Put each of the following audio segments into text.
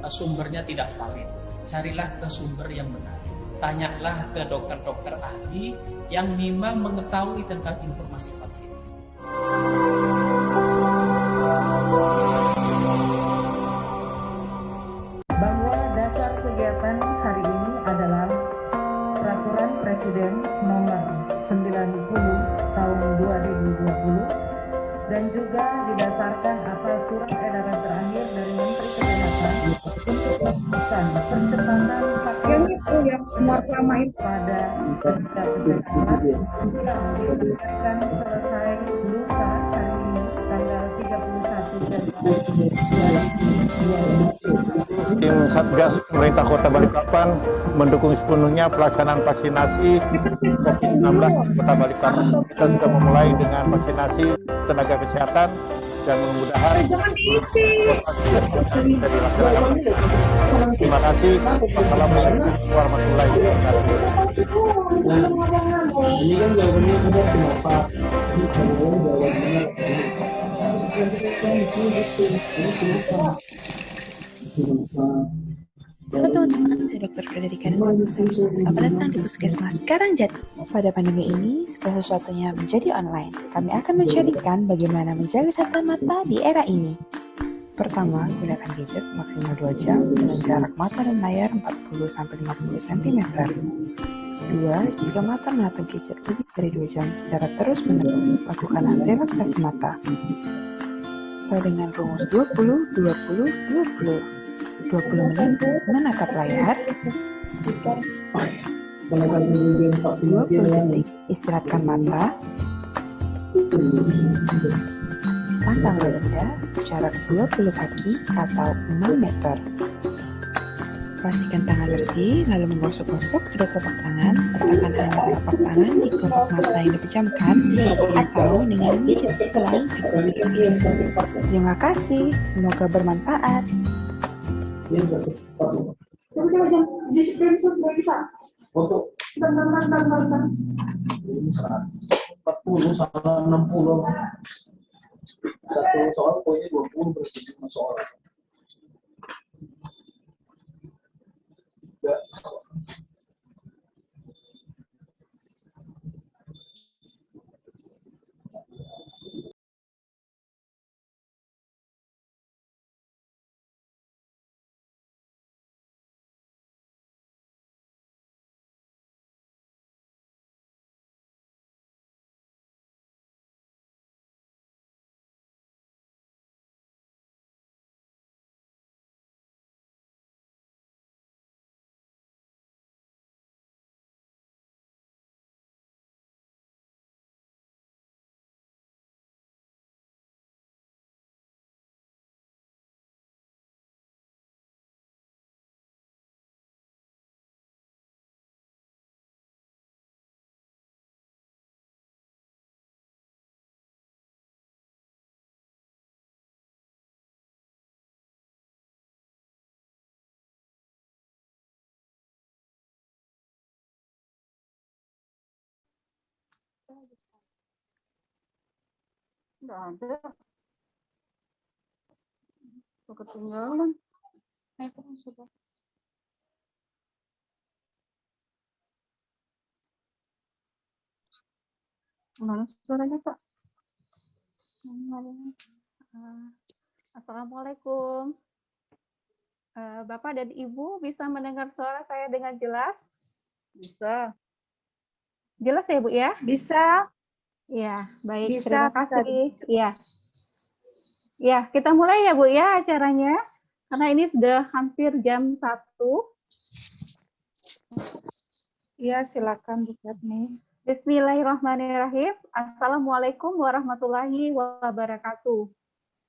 sumbernya tidak valid. Carilah ke sumber yang benar. Tanyalah ke dokter-dokter ahli yang memang mengetahui tentang informasi vaksin. Bahwa dasar kegiatan hari ini adalah Peraturan Presiden Nomor 90 Tahun 2020 dan juga didasarkan atas surat edaran terakhir dari Menteri Kesehatan untuk melakukan percepatan vaksin pada tenaga kesehatan yang ditargetkan selesai lusa hari ini tanggal 31 Februari 2021. Tim Satgas pemerintah Kota Balikpapan mendukung sepenuhnya pelaksanaan vaksinasi COVID-19 di Kota Balikpapan. Kita sudah memulai dengan vaksinasi tenaga kesehatan dan mudah-mudahan bisa dilaksanakan. Terima kasih. Wassalamualaikum warahmatullahi wabarakatuh. Ini kan jawabannya sudah kenapa? Ini jawabannya Halo teman-teman, saya Dr. Frederika dan selamat datang di Puskesmas Karangjati. Pada pandemi ini, segala sesuatunya menjadi online. Kami akan menceritakan bagaimana menjaga kesehatan mata di era ini. Pertama, gunakan gadget maksimal 2 jam dengan jarak mata dan layar 40-50 cm. 2. Jika mata menatap gadget lebih dari 2 jam secara terus-menerus, lakukan relaksasi mata. Dengan rumus 20-20-20. 20 menit menatap layar, 20 detik istirahatkan mata, pantang benda jarak 20 kaki atau 6 meter. Pastikan tangan bersih, lalu menggosok-gosok kedua telapak tangan. Letakkan hanya telapak tangan di kelopak mata yang dipejamkan atau dengan pijat pelan cukup tipis. Terima kasih, semoga bermanfaat. Untuk 40 sama 60 satu soal poinnya 20 berarti 5 soal. Nggak ada. Ketinggalan. Itu sudah. Mana suaranya, Pak? Assalamualaikum. Bapak dan Ibu bisa mendengar suara saya dengan jelas? Bisa. Jelas ya, Bu ya? Bisa. Ya, baik. Bisa, Terima kasih. Ya. Ya, kita mulai ya, Bu ya, acaranya. Karena ini sudah hampir jam 1. Iya, silakan Bu Fatmi. Bismillahirrahmanirrahim. Assalamualaikum warahmatullahi wabarakatuh.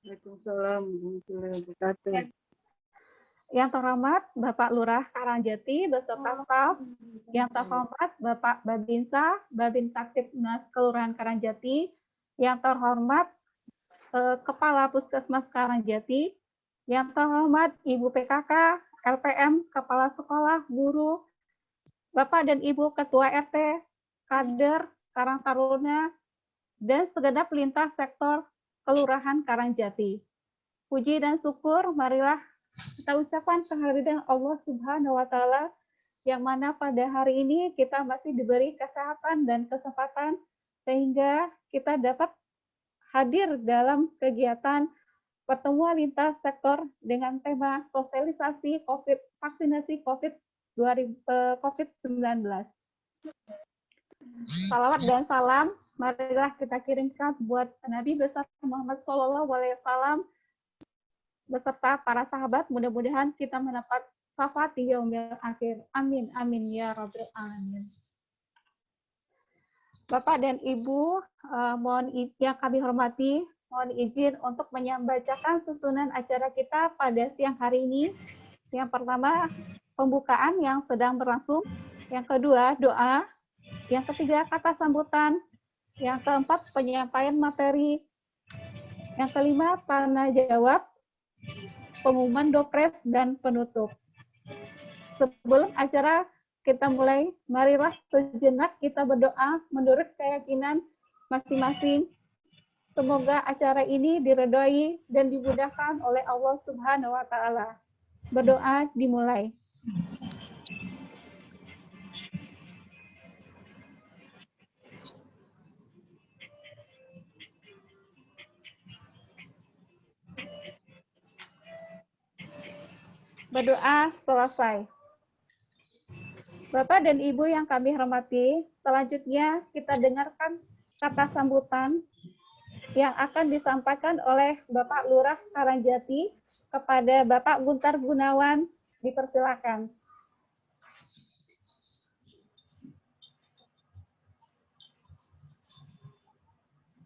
Waalaikumsalam warahmatullahi wabarakatuh. Yang terhormat Bapak Lurah Karangjati beserta staf, yang terhormat Bapak Babinsa, Babin Kaptipnas Kelurahan Karangjati, yang terhormat Kepala Puskesmas Karangjati, yang terhormat Ibu PKK, LPM, Kepala Sekolah, Guru, Bapak dan Ibu Ketua RT, kader, Karang Taruna, dan segenap lintas sektor Kelurahan Karangjati. Puji dan syukur marilah Kita ucapkan kehadiran Allah Subhanahu wa Ta'ala, yang mana pada hari ini kita masih diberi kesehatan dan kesempatan sehingga kita dapat hadir dalam kegiatan pertemuan lintas sektor dengan tema sosialisasi vaksinasi COVID-19. Salawat dan salam marilah kita kirimkan buat Nabi besar Muhammad SAW beserta para sahabat. Mudah-mudahan kita mendapat syafaat di yaumil akhir. Amin, amin ya rabbal alamin. Bapak dan Ibu, yang kami hormati, mohon izin untuk membacakan susunan acara kita pada siang hari ini. Yang pertama, pembukaan yang sedang berlangsung. Yang kedua, doa. Yang ketiga, kata sambutan. Yang keempat, penyampaian materi. Yang kelima, tanya jawab, pengumuman dopres, dan penutup. Sebelum acara kita mulai, marilah sejenak kita berdoa menurut keyakinan masing-masing. Semoga acara ini diridhoi dan dimudahkan oleh Allah Subhanahu wa Ta'ala. Berdoa dimulai. Berdoa selesai. Bapak dan Ibu yang kami hormati, selanjutnya kita dengarkan kata sambutan yang akan disampaikan oleh Bapak Lurah Karangjati kepada Bapak Guntar Gunawan. Dipersilakan.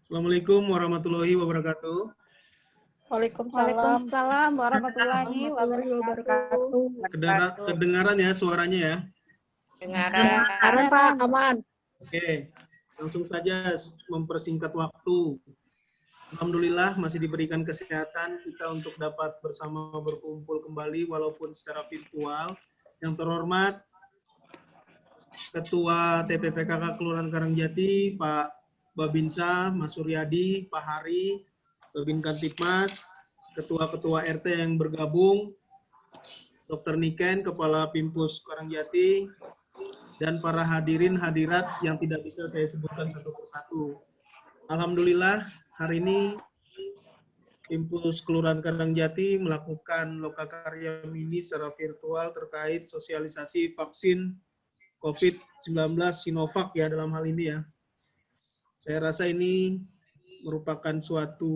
Assalamualaikum warahmatullahi wabarakatuh. Waalaikumsalam warahmatullahi wabarakatuh. Kedengaran ya suaranya ya? Dengaran Pak, aman. Oke, langsung saja mempersingkat waktu. Alhamdulillah masih diberikan kesehatan kita untuk dapat bersama berkumpul kembali walaupun secara virtual. Yang terhormat Ketua TPPKK Kelurahan Karangjati, Pak Babinsa, Mas Suryadi, Pak Hari, Babin Kantipmas, Ketua-Ketua RT yang bergabung, Dr. Niken, Kepala Pimpus Karangjati, dan para hadirin hadirat yang tidak bisa saya sebutkan satu persatu. Alhamdulillah hari ini Pimpus Kelurahan Karangjati melakukan lokakarya mini secara virtual terkait sosialisasi vaksin COVID-19 Sinovac ya dalam hal ini ya. Saya rasa ini merupakan suatu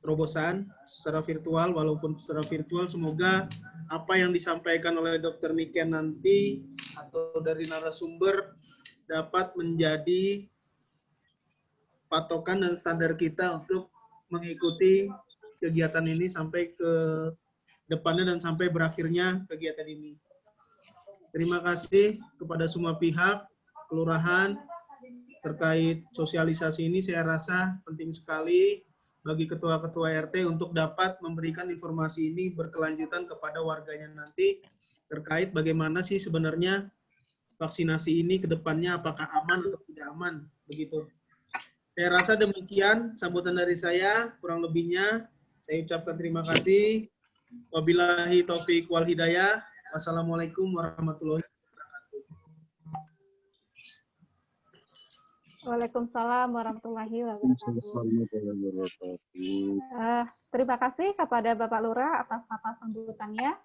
terobosan secara virtual, walaupun secara virtual semoga apa yang disampaikan oleh Dr. Niken nanti atau dari narasumber dapat menjadi patokan dan standar kita untuk mengikuti kegiatan ini sampai ke depannya dan sampai berakhirnya kegiatan ini. Terima kasih kepada semua pihak, kelurahan, terkait sosialisasi ini saya rasa penting sekali bagi ketua-ketua RT untuk dapat memberikan informasi ini berkelanjutan kepada warganya nanti terkait bagaimana sih sebenarnya vaksinasi ini ke depannya apakah aman atau tidak aman, begitu. Saya rasa demikian sambutan dari saya, kurang lebihnya saya ucapkan terima kasih. Wabillahi taufik wal hidayah. Wassalamualaikum warahmatullahi wabarakatuh. Waalaikumsalam warahmatullahi wabarakatuh. Terima kasih kepada Bapak Lurah atas kata sambutannya.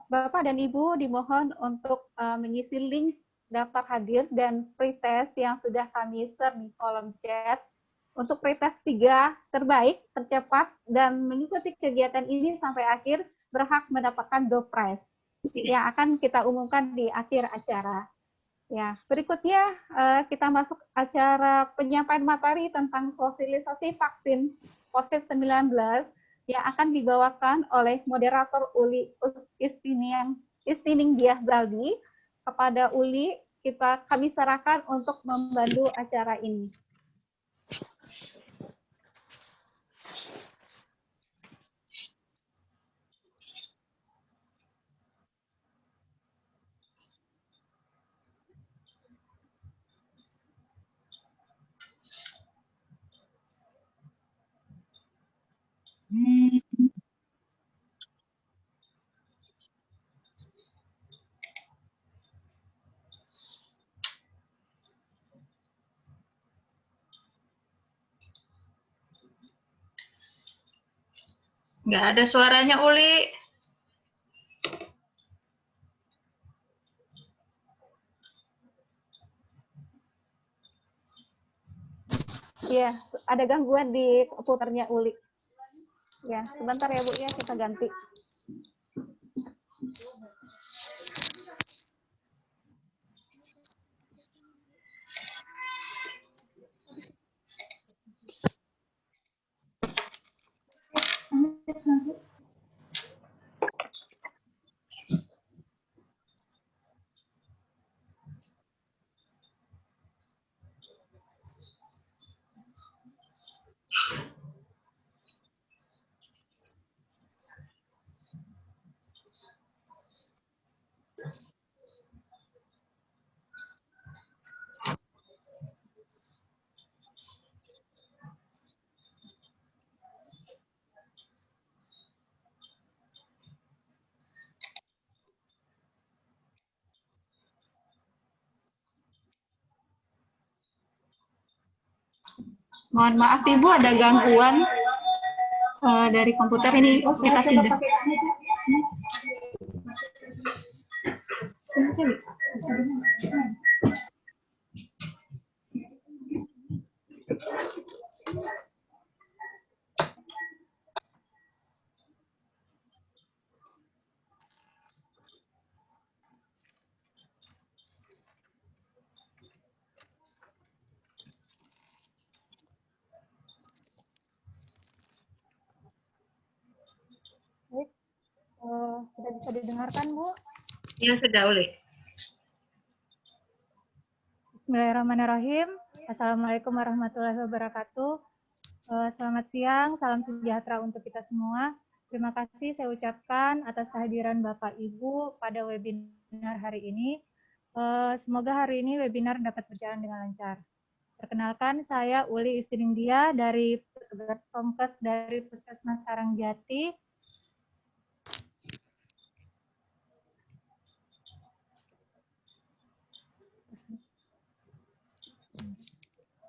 Bapak dan Ibu dimohon untuk mengisi link daftar hadir dan pretest yang sudah kami share di kolom chat. Untuk pretest 3 terbaik, tercepat, dan mengikuti kegiatan ini sampai akhir berhak mendapatkan door prize yang akan kita umumkan di akhir acara. Ya, berikutnya kita masuk acara penyampaian materi tentang sosialisasi vaksin COVID-19 yang akan dibawakan oleh moderator Uli Istining Diah Zaldi. Kepada Uli, kami serahkan untuk membantu acara ini. Nggak ada suaranya, Uli. Iya, ada gangguan di komputernya Uli. Ya, sebentar ya Bu ya, kita ganti. Mohon maaf Ibu, ada gangguan dari komputer ini. Kita pindah. Baik, sudah bisa didengarkan Bu? Ya, sudah, Uli. Bismillahirrahmanirrahim. Assalamualaikum warahmatullahi wabarakatuh. Selamat siang, salam sejahtera untuk kita semua. Terima kasih saya ucapkan atas kehadiran Bapak Ibu pada webinar hari ini. Semoga hari ini webinar dapat berjalan dengan lancar. Perkenalkan, saya Uli Istiningdia dari petugas Komkes dari Puskesmas Karangjati.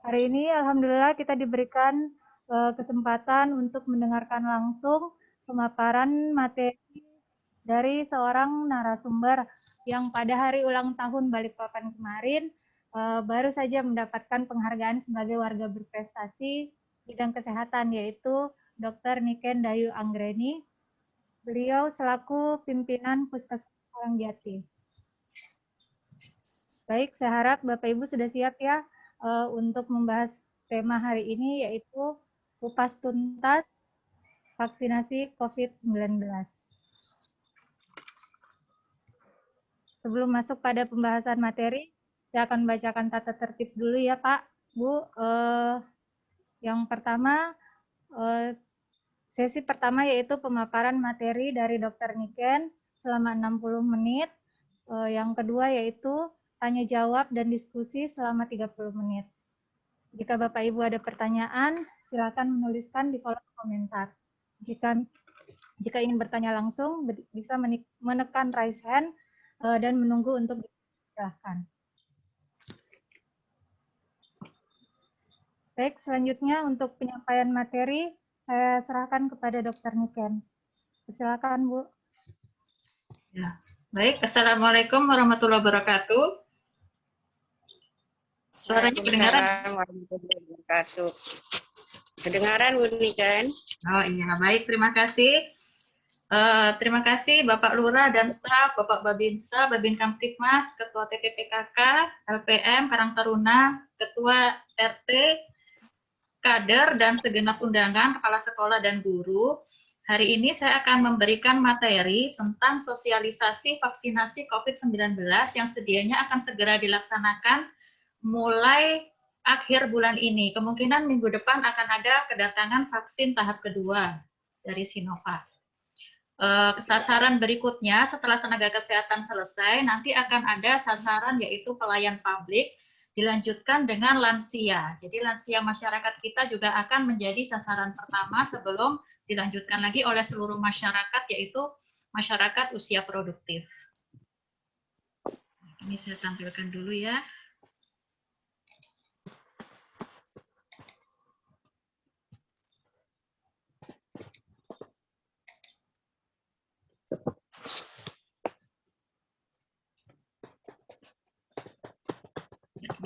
Hari ini alhamdulillah kita diberikan kesempatan untuk mendengarkan langsung pemaparan materi dari seorang narasumber yang pada hari ulang tahun Balikpapan kemarin baru saja mendapatkan penghargaan sebagai warga berprestasi bidang kesehatan, yaitu Dr. Niken Dayu Anggreni. Beliau selaku pimpinan Puskesmas Karangjati. Baik, saya harap Bapak Ibu sudah siap ya untuk membahas tema hari ini, yaitu kupas tuntas vaksinasi COVID-19. Sebelum masuk pada pembahasan materi, saya akan bacakan tata tertib dulu ya Pak, Bu. Yang pertama, sesi pertama yaitu pemaparan materi dari Dr. Niken selama 60 menit. Yang kedua yaitu tanya jawab dan diskusi selama 30 menit. Jika Bapak Ibu ada pertanyaan, silakan menuliskan di kolom komentar. Jika ingin bertanya langsung, bisa menekan raise hand dan menunggu untuk disilahkan. Baik, selanjutnya untuk penyampaian materi, saya serahkan kepada Dr. Niken. Silakan, Bu. Ya. Baik, Assalamualaikum warahmatullahi wabarakatuh. Suaranya kedengaran? Warahmatullahi wabarakatuh. Kedengaran, Bu Niken? Oh iya, baik, terima kasih. Terima kasih Bapak Lurah dan staf, Bapak Babinsa, Babin Kamtipmas, Ketua TPPKK, LPM, Karang Taruna, Ketua RT, kader, dan segenap undangan, kepala sekolah dan guru. Hari ini saya akan memberikan materi tentang sosialisasi vaksinasi COVID-19 yang sedianya akan segera dilaksanakan mulai akhir bulan ini. Kemungkinan minggu depan akan ada kedatangan vaksin tahap kedua dari Sinovac. Sasaran berikutnya setelah tenaga kesehatan selesai, nanti akan ada sasaran yaitu pelayan publik, dilanjutkan dengan lansia. Jadi lansia masyarakat kita juga akan menjadi sasaran pertama sebelum dilanjutkan lagi oleh seluruh masyarakat, yaitu masyarakat usia produktif. Ini saya tampilkan dulu ya.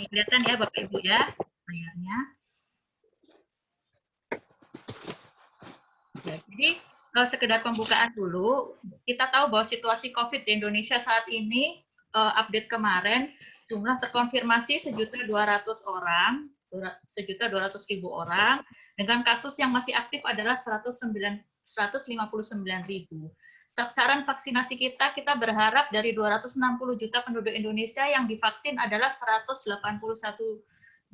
Ini kelihatan ya Bapak Ibu ya layarnya. Ya, jadi sekedar pembukaan dulu, kita tahu bahwa situasi COVID di Indonesia saat ini, update kemarin, jumlah terkonfirmasi 1.200.000 orang, 1.200.000 orang, dengan kasus yang masih aktif adalah 159.000. Sasaran vaksinasi kita berharap dari 260 juta penduduk Indonesia yang divaksin adalah 181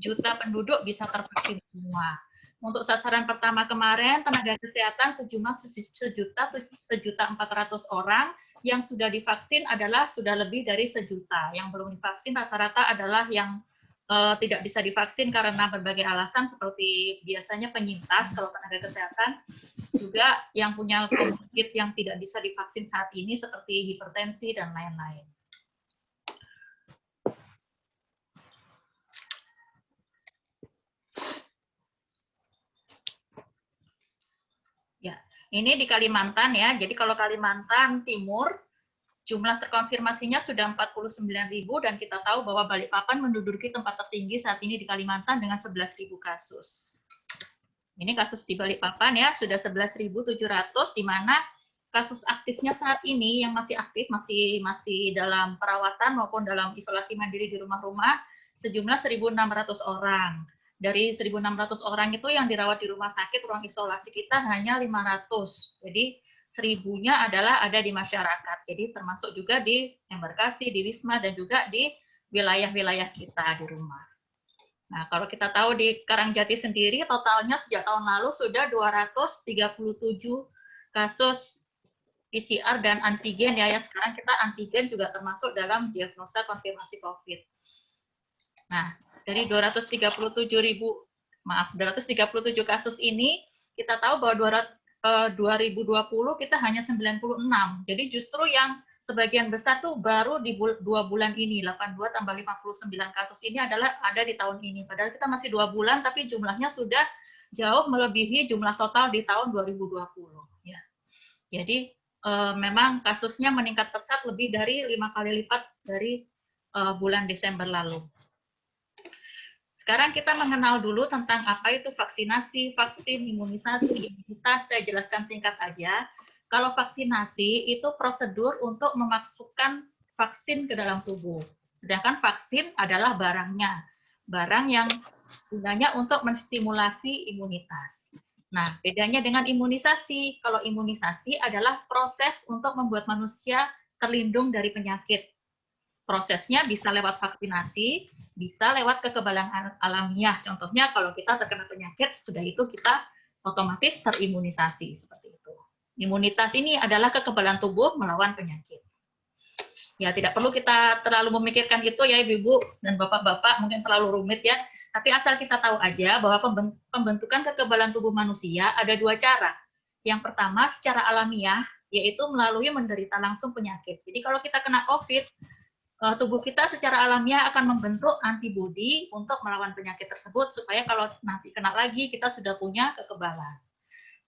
juta penduduk bisa tervaksin semua. Untuk sasaran pertama kemarin, tenaga kesehatan sejumlah 1.400.000 orang yang sudah divaksin adalah sudah lebih dari 1 juta. Yang belum divaksin rata-rata adalah yang tidak bisa divaksin karena berbagai alasan seperti biasanya penyintas kalau tenaga kesehatan, juga yang punya penyakit yang tidak bisa divaksin saat ini seperti hipertensi dan lain-lain. Ya, ini di Kalimantan ya. Jadi kalau Kalimantan Timur jumlah terkonfirmasinya sudah 49.000 dan kita tahu bahwa Balikpapan menduduki tempat tertinggi saat ini di Kalimantan dengan 11.000 kasus. Ini kasus di Balikpapan ya, sudah 11.700, di mana kasus aktifnya saat ini yang masih aktif, masih dalam perawatan maupun dalam isolasi mandiri di rumah-rumah, sejumlah 1.600 orang. Dari 1.600 orang itu yang dirawat di rumah sakit, ruang isolasi kita hanya 500. Jadi 1.000-nya adalah ada di masyarakat. Jadi termasuk juga di embarkasi, di Wisma, dan juga di wilayah-wilayah kita di rumah. Nah, kalau kita tahu di Karangjati sendiri, totalnya sejak tahun lalu sudah 237 kasus PCR dan antigen ya. Sekarang kita antigen juga termasuk dalam diagnosa konfirmasi COVID. Nah, dari 237 kasus ini, kita tahu bahwa 2020 kita hanya 96. Jadi justru yang sebagian besar tuh baru di 2 bulan ini, 82 tambah 59 kasus ini adalah ada di tahun ini. Padahal kita masih 2 bulan, tapi jumlahnya sudah jauh melebihi jumlah total di tahun 2020. Ya. Jadi memang kasusnya meningkat pesat lebih dari 5 kali lipat dari bulan Desember lalu. Sekarang kita mengenal dulu tentang apa itu vaksinasi, vaksin, imunisasi, imunitas. Saya jelaskan singkat aja. Kalau vaksinasi itu prosedur untuk memasukkan vaksin ke dalam tubuh. Sedangkan vaksin adalah barangnya. Barang yang gunanya untuk menstimulasi imunitas. Nah, bedanya dengan imunisasi. Kalau imunisasi adalah proses untuk membuat manusia terlindung dari penyakit. Prosesnya bisa lewat vaksinasi, bisa lewat kekebalan alamiah. Contohnya kalau kita terkena penyakit, sudah itu kita otomatis terimunisasi seperti itu. Imunitas ini adalah kekebalan tubuh melawan penyakit. Ya, tidak perlu kita terlalu memikirkan itu ya Ibu dan Bapak-bapak, mungkin terlalu rumit ya. Tapi asal kita tahu aja bahwa pembentukan kekebalan tubuh manusia ada 2 cara. Yang pertama secara alamiah, yaitu melalui menderita langsung penyakit. Jadi kalau kita kena COVID, tubuh kita secara alamiah akan membentuk antibodi untuk melawan penyakit tersebut supaya kalau nanti kena lagi kita sudah punya kekebalan.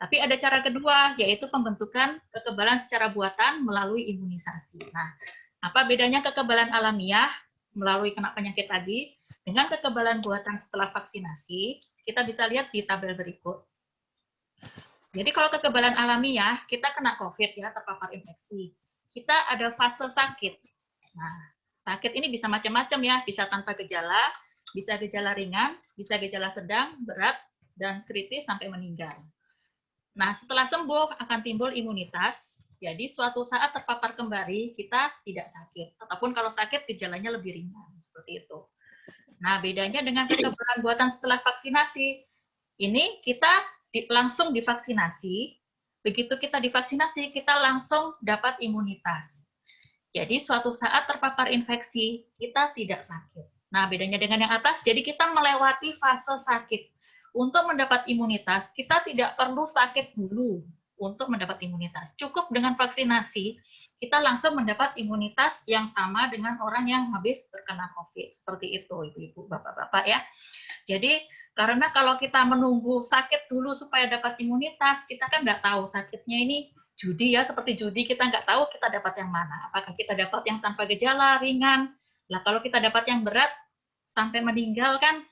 Tapi ada cara kedua, yaitu pembentukan kekebalan secara buatan melalui imunisasi. Nah, apa bedanya kekebalan alamiah melalui kena penyakit tadi dengan kekebalan buatan setelah vaksinasi? Kita bisa lihat di tabel berikut. Jadi kalau kekebalan alamiah, kita kena COVID ya, terpapar infeksi. Kita ada fase sakit. Nah, sakit ini bisa macam-macam ya, bisa tanpa gejala, bisa gejala ringan, bisa gejala sedang, berat, dan kritis sampai meninggal. Nah, setelah sembuh akan timbul imunitas, jadi suatu saat terpapar kembali kita tidak sakit. Ataupun kalau sakit gejalanya lebih ringan, seperti itu. Nah, bedanya dengan kekebalan buatan setelah vaksinasi, ini kita langsung divaksinasi, begitu kita divaksinasi, kita langsung dapat imunitas. Jadi suatu saat terpapar infeksi, kita tidak sakit. Nah, bedanya dengan yang atas, jadi kita melewati fase sakit. Untuk mendapat imunitas, kita tidak perlu sakit dulu untuk mendapat imunitas. Cukup dengan vaksinasi, kita langsung mendapat imunitas yang sama dengan orang yang habis terkena COVID. Seperti itu, Ibu-ibu, Bapak-bapak ya. Jadi, karena kalau kita menunggu sakit dulu supaya dapat imunitas, kita kan nggak tahu sakitnya ini judi ya, seperti judi, kita nggak tahu kita dapat yang mana. Apakah kita dapat yang tanpa gejala, ringan. Nah, kalau kita dapat yang berat, sampai meninggal kan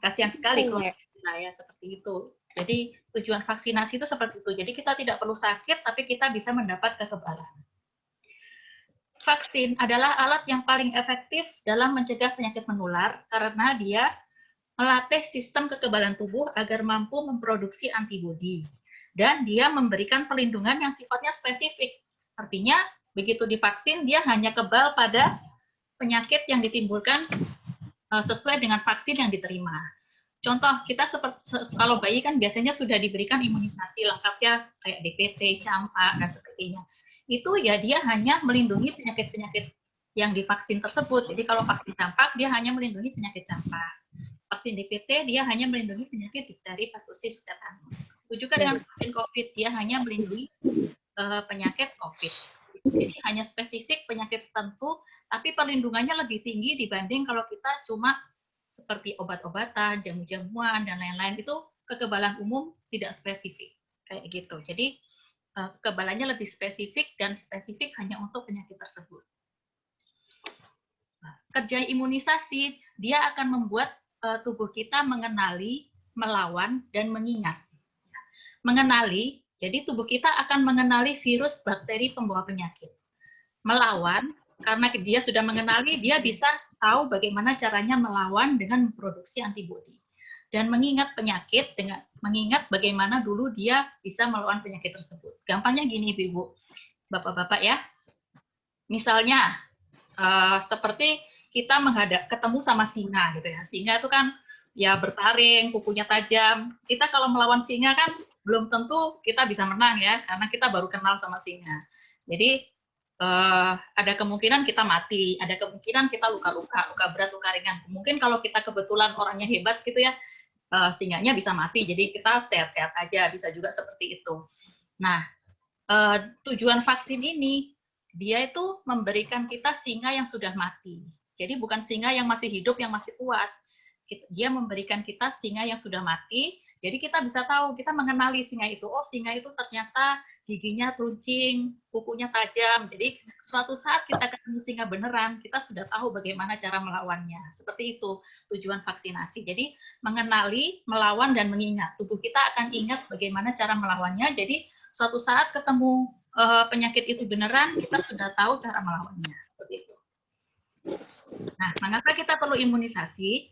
kasihan sekali kalau saya seperti itu. Jadi tujuan vaksinasi itu seperti itu. Jadi kita tidak perlu sakit, tapi kita bisa mendapat kekebalan. Vaksin adalah alat yang paling efektif dalam mencegah penyakit menular karena dia melatih sistem kekebalan tubuh agar mampu memproduksi antibodi. Dan dia memberikan perlindungan yang sifatnya spesifik. Artinya, begitu divaksin, dia hanya kebal pada penyakit yang ditimbulkan sesuai dengan vaksin yang diterima. Contoh, kita kalau bayi kan biasanya sudah diberikan imunisasi lengkapnya kayak DPT, campak, dan sebagainya. Itu ya dia hanya melindungi penyakit-penyakit yang divaksin tersebut. Jadi kalau vaksin campak, dia hanya melindungi penyakit campak. Vaksin DPT, dia hanya melindungi penyakit difteri, pertusis, tetanus. Itu juga dengan vaksin COVID, dia hanya melindungi penyakit COVID. Jadi hanya spesifik penyakit tertentu, tapi perlindungannya lebih tinggi dibanding kalau kita cuma seperti obat-obatan, jamu-jamuan, dan lain-lain. Itu kekebalan umum tidak spesifik. Kayak gitu. Jadi kekebalannya lebih spesifik dan spesifik hanya untuk penyakit tersebut. Kerja imunisasi, dia akan membuat tubuh kita mengenali, melawan, dan mengingat. Mengenali, jadi tubuh kita akan mengenali virus, bakteri, pembawa penyakit. Melawan, karena dia sudah mengenali, dia bisa tahu bagaimana caranya melawan dengan memproduksi antibodi. Dan mengingat penyakit, dengan mengingat bagaimana dulu dia bisa melawan penyakit tersebut. Gampangnya gini, Ibu, Bapak-Bapak ya. Misalnya, seperti kita ketemu sama singa gitu ya. Singa itu kan ya bertaring, kukunya tajam. Kita kalau melawan singa kan belum tentu kita bisa menang ya, karena kita baru kenal sama singa. Jadi ada kemungkinan kita mati, ada kemungkinan kita luka-luka, luka berat, luka ringan. Mungkin kalau kita kebetulan orangnya hebat gitu ya, singanya bisa mati, jadi kita sehat-sehat aja, bisa juga seperti itu. Nah, tujuan vaksin ini, dia itu memberikan kita singa yang sudah mati. Jadi bukan singa yang masih hidup, yang masih kuat. Dia memberikan kita singa yang sudah mati, jadi kita bisa tahu, kita mengenali singa itu. Oh, singa itu ternyata giginya runcing, kukunya tajam. Jadi suatu saat kita ketemu singa beneran, kita sudah tahu bagaimana cara melawannya. Seperti itu tujuan vaksinasi. Jadi mengenali, melawan, dan mengingat. Tubuh kita akan ingat bagaimana cara melawannya. Jadi suatu saat ketemu penyakit itu beneran, kita sudah tahu cara melawannya. Seperti itu. Nah, mengapa kita perlu imunisasi?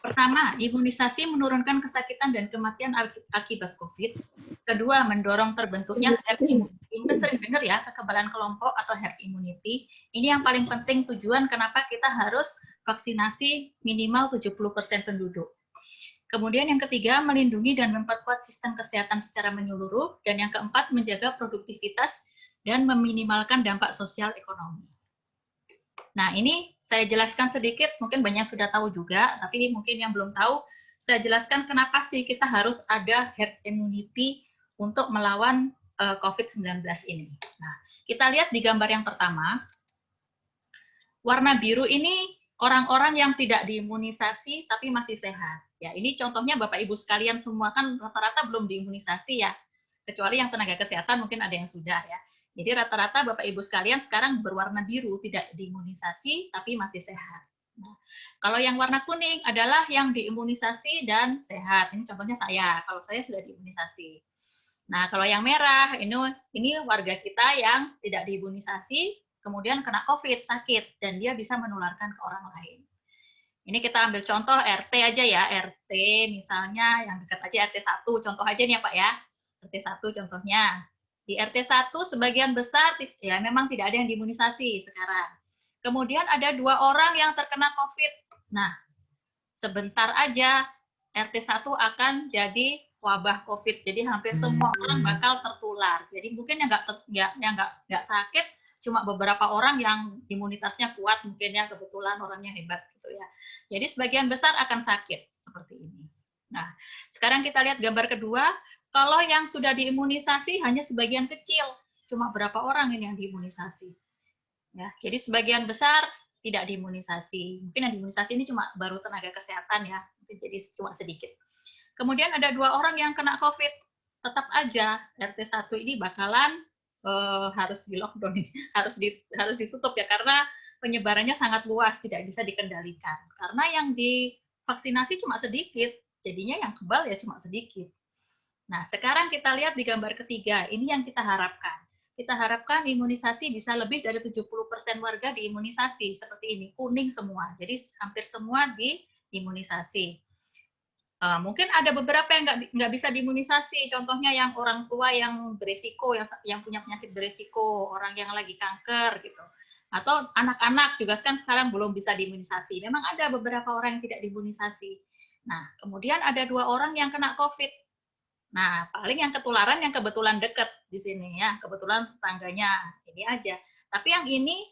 Pertama, imunisasi menurunkan kesakitan dan kematian akibat COVID. Kedua, mendorong terbentuknya herd immunity. Kita sering dengar ya, kekebalan kelompok atau herd immunity. Ini yang paling penting tujuan kenapa kita harus vaksinasi minimal 70% penduduk. Kemudian yang ketiga, melindungi dan memperkuat sistem kesehatan secara menyeluruh. Dan yang keempat, menjaga produktivitas dan meminimalkan dampak sosial ekonomi. Nah, ini saya jelaskan sedikit, mungkin banyak sudah tahu juga, tapi mungkin yang belum tahu, saya jelaskan kenapa sih kita harus ada herd immunity untuk melawan COVID-19 ini. Nah, kita lihat di gambar yang pertama, warna biru ini orang-orang yang tidak diimunisasi tapi masih sehat. Ya, ini contohnya Bapak Ibu sekalian semua kan rata-rata belum diimunisasi ya, kecuali yang tenaga kesehatan mungkin ada yang sudah ya. Jadi rata-rata Bapak Ibu sekalian sekarang berwarna biru, tidak diimunisasi tapi masih sehat. Nah, kalau yang warna kuning adalah yang diimunisasi dan sehat. Ini contohnya saya, kalau saya sudah diimunisasi. Nah, kalau yang merah, ini warga kita yang tidak diimunisasi, kemudian kena COVID, sakit, dan dia bisa menularkan ke orang lain. Ini kita ambil contoh RT aja ya, RT misalnya yang dekat aja RT 1, contoh aja nih ya Pak ya, RT 1 contohnya. Di RT 1 sebagian besar ya memang tidak ada yang diimunisasi sekarang. Kemudian ada 2 orang yang terkena COVID. Nah, sebentar aja RT 1 akan jadi wabah COVID. Jadi hampir semua orang bakal tertular. Jadi mungkin yang nggak sakit cuma beberapa orang yang imunitasnya kuat, mungkin ya kebetulan orangnya hebat gitu ya. Jadi sebagian besar akan sakit seperti ini. Nah, sekarang kita lihat gambar kedua. Kalau yang sudah diimunisasi hanya sebagian kecil, cuma berapa orang ini yang diimunisasi. Ya, jadi sebagian besar tidak diimunisasi. Mungkin yang diimunisasi ini cuma baru tenaga kesehatan ya, jadi cuma sedikit. Kemudian ada 2 orang yang kena COVID, tetap aja RT 1 ini bakalan harus di lockdown, harus ditutup ya, karena penyebarannya sangat luas, tidak bisa dikendalikan. Karena yang divaksinasi cuma sedikit, jadinya yang kebal ya cuma sedikit. Nah, sekarang kita lihat di gambar ketiga, ini yang kita harapkan. Kita harapkan imunisasi bisa lebih dari 70% warga diimunisasi, seperti ini, kuning semua. Jadi hampir semua diimunisasi. Mungkin ada beberapa yang nggak bisa diimunisasi, contohnya yang orang tua yang beresiko, yang punya penyakit beresiko, orang yang lagi kanker gitu. Atau anak-anak juga kan sekarang belum bisa diimunisasi. Memang ada beberapa orang yang tidak diimunisasi. Nah, kemudian ada 2 orang yang kena COVID. Nah, paling yang ketularan yang kebetulan dekat di sini ya, kebetulan tetangganya, ini aja. Tapi yang ini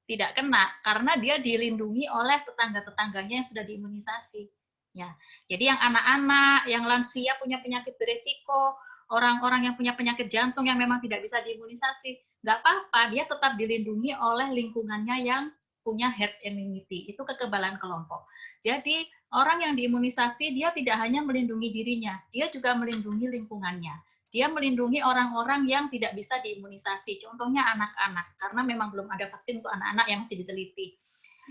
tidak kena karena dia dilindungi oleh tetangga-tetangganya yang sudah diimunisasi. Ya, jadi yang anak-anak, yang lansia punya penyakit beresiko, orang-orang yang punya penyakit jantung yang memang tidak bisa diimunisasi, nggak apa-apa, dia tetap dilindungi oleh lingkungannya yang punya herd immunity, itu kekebalan kelompok. Jadi orang yang diimunisasi dia tidak hanya melindungi dirinya, dia juga melindungi lingkungannya. Dia melindungi orang-orang yang tidak bisa diimunisasi, contohnya anak-anak, karena memang belum ada vaksin untuk anak-anak yang masih diteliti.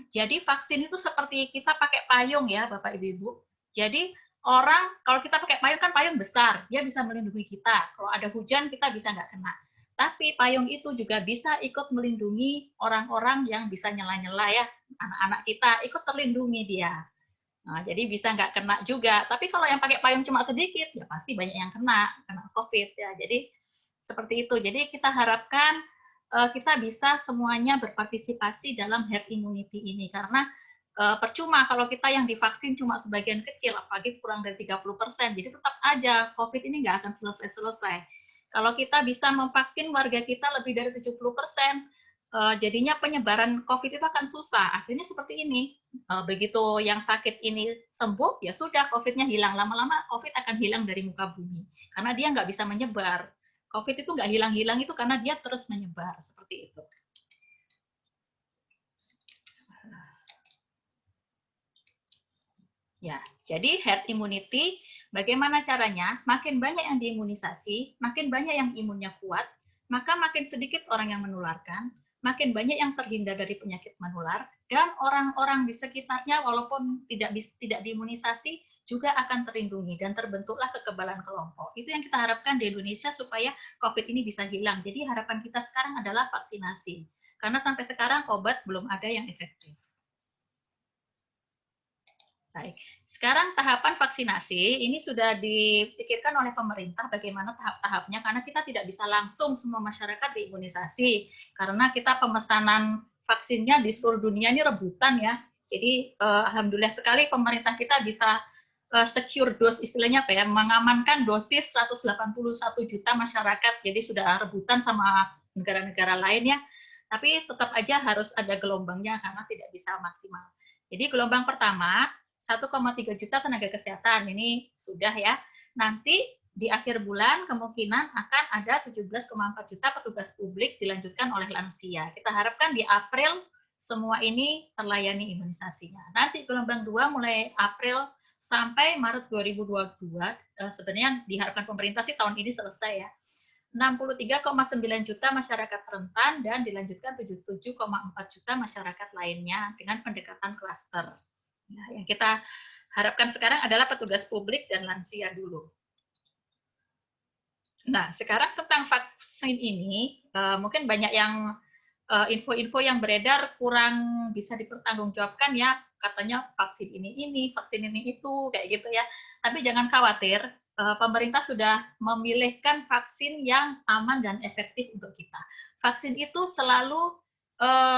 Jadi vaksin itu seperti kita pakai payung ya Bapak Ibu. Jadi orang kalau kita pakai payung kan payung besar, dia bisa melindungi kita. Kalau ada hujan kita bisa nggak kena. Tapi payung itu juga bisa ikut melindungi orang-orang yang bisa nyela-nyela ya, anak-anak kita ikut terlindungi dia. Nah, jadi bisa nggak kena juga. Tapi kalau yang pakai payung cuma sedikit, ya pasti banyak yang kena COVID ya. Jadi seperti itu. Jadi kita harapkan kita bisa semuanya berpartisipasi dalam herd immunity ini. Karena percuma kalau kita yang divaksin cuma sebagian kecil, apalagi kurang dari 30%. Jadi tetap aja COVID ini nggak akan selesai-selesai. Kalau kita bisa memvaksin warga kita lebih dari 70%, jadinya penyebaran COVID itu akan susah. Akhirnya seperti ini. Begitu yang sakit ini sembuh, ya sudah COVID-nya hilang. Lama-lama COVID akan hilang dari muka bumi. Karena dia nggak bisa menyebar. COVID itu nggak hilang-hilang itu karena dia terus menyebar. Seperti itu. Ya, jadi herd immunity, bagaimana caranya? Makin banyak yang diimunisasi, makin banyak yang imunnya kuat, maka makin sedikit orang yang menularkan, makin banyak yang terhindar dari penyakit menular, dan orang-orang di sekitarnya walaupun tidak diimunisasi juga akan terlindungi dan terbentuklah kekebalan kelompok. Itu yang kita harapkan di Indonesia supaya COVID ini bisa hilang. Jadi harapan kita sekarang adalah vaksinasi. Karena sampai sekarang obat belum ada yang efektif. Baik, sekarang tahapan vaksinasi ini sudah dipikirkan oleh pemerintah bagaimana tahap-tahapnya karena kita tidak bisa langsung semua masyarakat diimunisasi karena kita pemesanan vaksinnya di seluruh dunia ini rebutan ya. Jadi alhamdulillah sekali pemerintah kita bisa secure dose istilahnya apa ya, mengamankan dosis 181 juta masyarakat. Jadi sudah rebutan sama negara-negara lain ya. Tapi tetap aja harus ada gelombangnya karena tidak bisa maksimal. Jadi gelombang pertama 1,3 juta tenaga kesehatan, ini sudah ya. Nanti di akhir bulan kemungkinan akan ada 17,4 juta petugas publik dilanjutkan oleh lansia. Kita harapkan di April semua ini terlayani imunisasinya. Nanti gelombang 2 mulai April sampai Maret 2022, sebenarnya diharapkan pemerintah sih tahun ini selesai ya. 63,9 juta masyarakat rentan dan dilanjutkan 77,4 juta masyarakat lainnya dengan pendekatan klaster. Nah, yang kita harapkan sekarang adalah petugas publik dan lansia dulu. Nah, sekarang tentang vaksin ini, mungkin banyak yang info-info yang beredar kurang bisa dipertanggungjawabkan ya, katanya vaksin ini, vaksin ini itu, kayak gitu ya. Tapi jangan khawatir, pemerintah sudah memilihkan vaksin yang aman dan efektif untuk kita. Vaksin itu selalu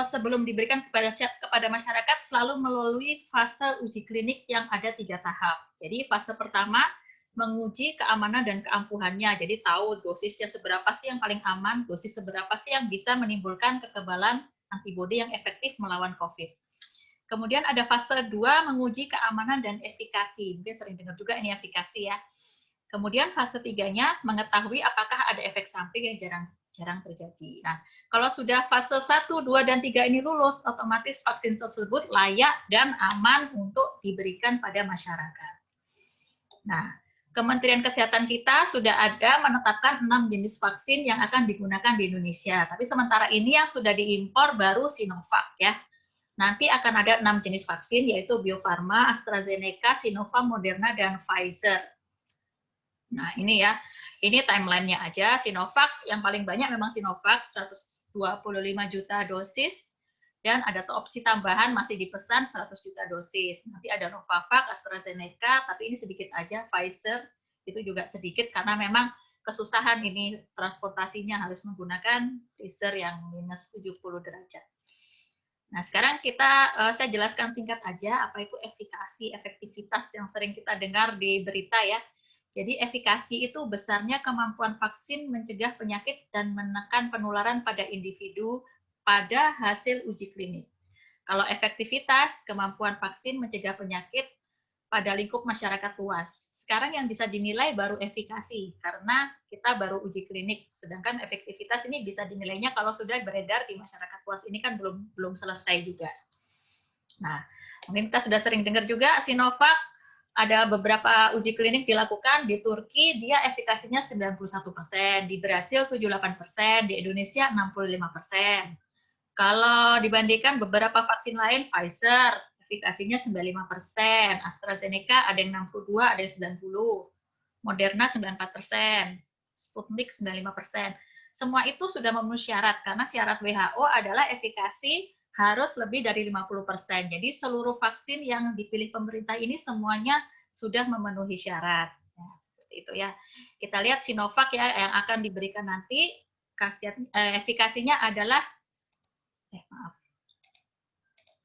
sebelum diberikan kepada masyarakat selalu melalui fase uji klinik yang ada 3 tahap. Jadi fase pertama menguji keamanan dan keampuhannya. Jadi tahu dosisnya seberapa sih yang paling aman, dosis seberapa sih yang bisa menimbulkan kekebalan antibodi yang efektif melawan COVID. Kemudian ada fase 2 menguji keamanan dan efikasi. Mungkin sering dengar juga ini efikasi ya. Kemudian fase 3-nya mengetahui apakah ada efek samping yang jarang terjadi. Nah, kalau sudah fase 1, 2, dan 3 ini lulus, otomatis vaksin tersebut layak dan aman untuk diberikan pada masyarakat. Nah, Kementerian Kesehatan kita sudah ada menetapkan 6 jenis vaksin yang akan digunakan di Indonesia. Tapi sementara ini yang sudah diimpor baru Sinovac ya. Nanti akan ada 6 jenis vaksin, yaitu Bio Farma, AstraZeneca, Sinovac, Moderna, dan Pfizer. Nah, ini ya, ini timeline-nya aja. Sinovac yang paling banyak memang Sinovac, 125 juta dosis, dan ada opsi tambahan masih dipesan 100 juta dosis. Nanti ada Novavax, AstraZeneca, tapi ini sedikit aja. Pfizer itu juga sedikit karena memang kesusahan ini transportasinya harus menggunakan freezer yang minus 70 derajat. Nah, sekarang saya jelaskan singkat aja apa itu efikasi, efektivitas yang sering kita dengar di berita ya. Jadi efikasi itu besarnya kemampuan vaksin mencegah penyakit dan menekan penularan pada individu pada hasil uji klinik. Kalau efektivitas, kemampuan vaksin mencegah penyakit pada lingkup masyarakat luas. Sekarang yang bisa dinilai baru efikasi, karena kita baru uji klinik. Sedangkan efektivitas ini bisa dinilainya kalau sudah beredar di masyarakat luas. Ini kan belum selesai juga. Nah, mungkin kita sudah sering dengar juga, Sinovac, ada beberapa uji klinik dilakukan di Turki, dia efikasinya 91%, di Brasil 78%, di Indonesia 65%. Kalau dibandingkan beberapa vaksin lain, Pfizer, efikasinya 95%, AstraZeneca ada yang 62, ada yang 90, Moderna 94%, Sputnik 95%. Semua itu sudah memenuhi syarat, karena syarat WHO adalah efikasi harus lebih dari 50%. Jadi seluruh vaksin yang dipilih pemerintah ini semuanya sudah memenuhi syarat. Ya, seperti itu ya. Kita lihat Sinovac ya yang akan diberikan nanti, efikasinya adalah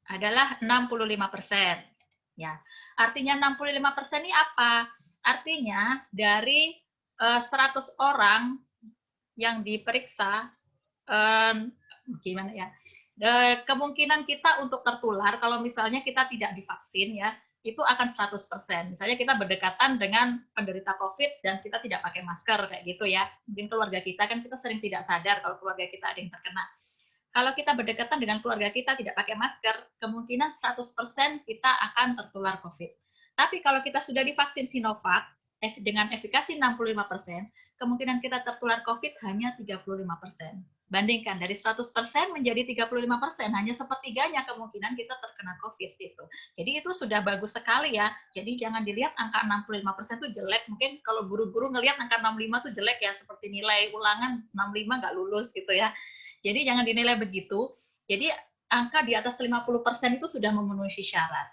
adalah 65%. Ya, artinya 65% ini apa? Artinya dari 100 orang yang diperiksa, gimana ya? Kemungkinan kita untuk tertular kalau misalnya kita tidak divaksin ya, itu akan 100%. Misalnya kita berdekatan dengan penderita COVID dan kita tidak pakai masker kayak gitu ya. Mungkin keluarga kita kan kita sering tidak sadar kalau keluarga kita ada yang terkena. Kalau kita berdekatan dengan keluarga kita tidak pakai masker, kemungkinan 100% kita akan tertular COVID. Tapi kalau kita sudah divaksin Sinovac dengan efikasi 65%, kemungkinan kita tertular COVID hanya 35%. Bandingkan dari 100% menjadi 35%, hanya sepertiganya kemungkinan kita terkena COVID itu. Jadi itu sudah bagus sekali ya. Jadi jangan dilihat angka 65% itu jelek. Mungkin kalau guru-guru ngelihat angka 65 itu jelek ya, seperti nilai ulangan 65 nggak lulus gitu ya. Jadi jangan dinilai begitu. Jadi angka di atas 50% itu sudah memenuhi syarat.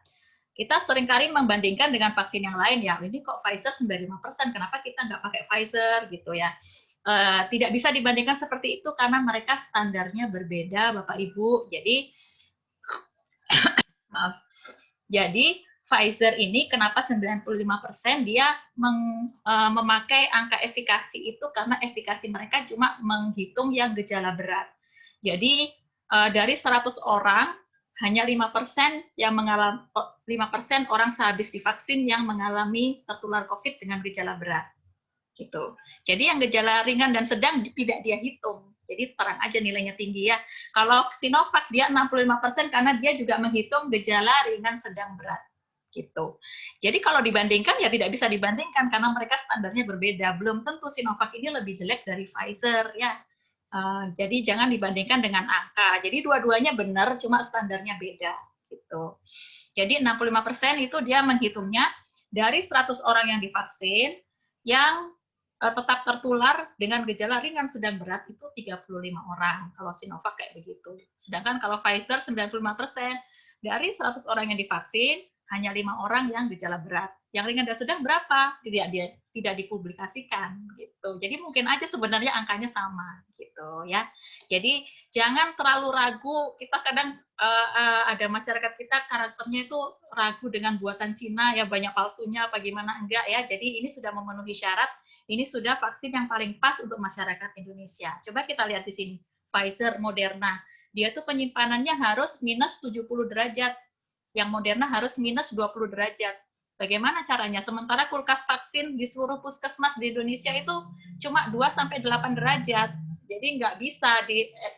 Kita seringkali membandingkan dengan vaksin yang lain ya. Ini kok Pfizer 95%, kenapa kita nggak pakai Pfizer gitu ya. Tidak bisa dibandingkan seperti itu karena mereka standarnya berbeda, Bapak Ibu. Jadi maaf. Jadi Pfizer ini kenapa 95% dia memakai angka efikasi itu karena efikasi mereka cuma menghitung yang gejala berat. Jadi dari 100 orang hanya 5% yang mengalami 5% orang sehabis divaksin yang mengalami tertular COVID dengan gejala berat. Gitu. Jadi yang gejala ringan dan sedang tidak dia hitung. Jadi terang aja nilainya tinggi ya. Kalau Sinovac dia 65% karena dia juga menghitung gejala ringan sedang berat. Gitu. Jadi kalau dibandingkan ya tidak bisa dibandingkan karena mereka standarnya berbeda. Belum tentu Sinovac ini lebih jelek dari Pfizer ya. Jadi jangan dibandingkan dengan angka. Jadi dua-duanya benar, cuma standarnya beda. Gitu. Jadi 65% itu dia menghitungnya dari 100 orang yang divaksin yang tetap tertular dengan gejala ringan sedang berat itu 35 orang. Kalau Sinovac kayak begitu. Sedangkan kalau Pfizer 95% dari 100 orang yang divaksin hanya 5 orang yang gejala berat. Yang ringan dan sedang berapa? Tidak dipublikasikan gitu. Jadi mungkin aja sebenarnya angkanya sama gitu ya. Jadi jangan terlalu ragu. Kita kadang ada masyarakat kita karakternya itu ragu dengan buatan Cina ya, banyak palsunya apa gimana enggak ya. Jadi ini sudah memenuhi syarat. Ini sudah vaksin yang paling pas untuk masyarakat Indonesia. Coba kita lihat di sini. Pfizer, Moderna. Dia tuh penyimpanannya harus minus 70 derajat. Yang Moderna harus minus 20 derajat. Bagaimana caranya? Sementara kulkas vaksin di seluruh puskesmas di Indonesia itu cuma 2-8 derajat. Jadi nggak bisa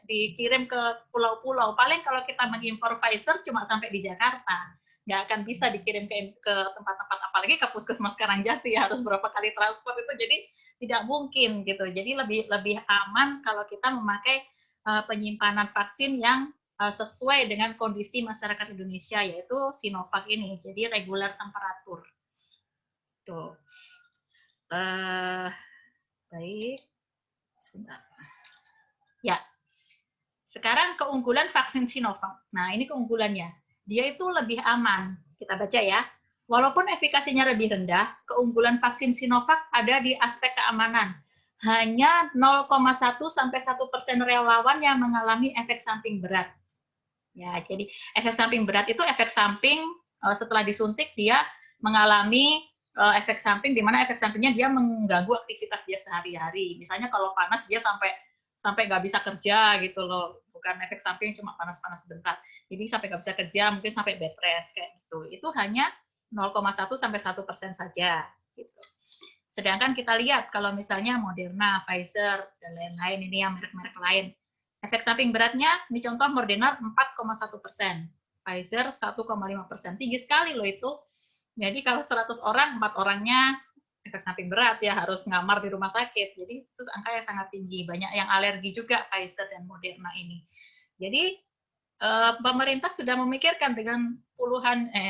dikirim ke pulau-pulau. Paling kalau kita mengimpor Pfizer cuma sampai di Jakarta. Nggak akan bisa dikirim ke tempat-tempat, apalagi ke puskesmas Karangjati, harus berapa kali transport itu. Jadi tidak mungkin gitu. Jadi lebih aman kalau kita memakai penyimpanan vaksin yang sesuai dengan kondisi masyarakat Indonesia, yaitu Sinovac ini. Jadi regular temperatur. Tuh. Baik. Sebentar. Ya. Sekarang keunggulan vaksin Sinovac. Nah, ini keunggulannya. Dia itu lebih aman. Kita baca ya. Walaupun efikasinya lebih rendah, keunggulan vaksin Sinovac ada di aspek keamanan. Hanya 0,1 sampai 1% relawan yang mengalami efek samping berat. Ya, jadi efek samping berat itu efek samping setelah disuntik dia mengalami efek samping, di mana efek sampingnya dia mengganggu aktivitas dia sehari-hari. Misalnya kalau panas dia sampai nggak bisa kerja gitu loh, bukan efek samping cuma panas-panas sebentar. Jadi sampai nggak bisa kerja, mungkin sampai bed rest kayak gitu. Itu hanya 0,1 sampai 1% saja. Gitu. Sedangkan kita lihat kalau misalnya Moderna, Pfizer dan lain-lain ini yang merek-merek lain, efek samping beratnya, ini contoh Moderna 4,1%, Pfizer 1,5%, tinggi sekali loh itu. Jadi kalau 100 orang, 4 orangnya efek samping berat ya, harus ngamar di rumah sakit. Jadi itu angka yang sangat tinggi. Banyak yang alergi juga Pfizer dan Moderna ini. Jadi pemerintah sudah memikirkan dengan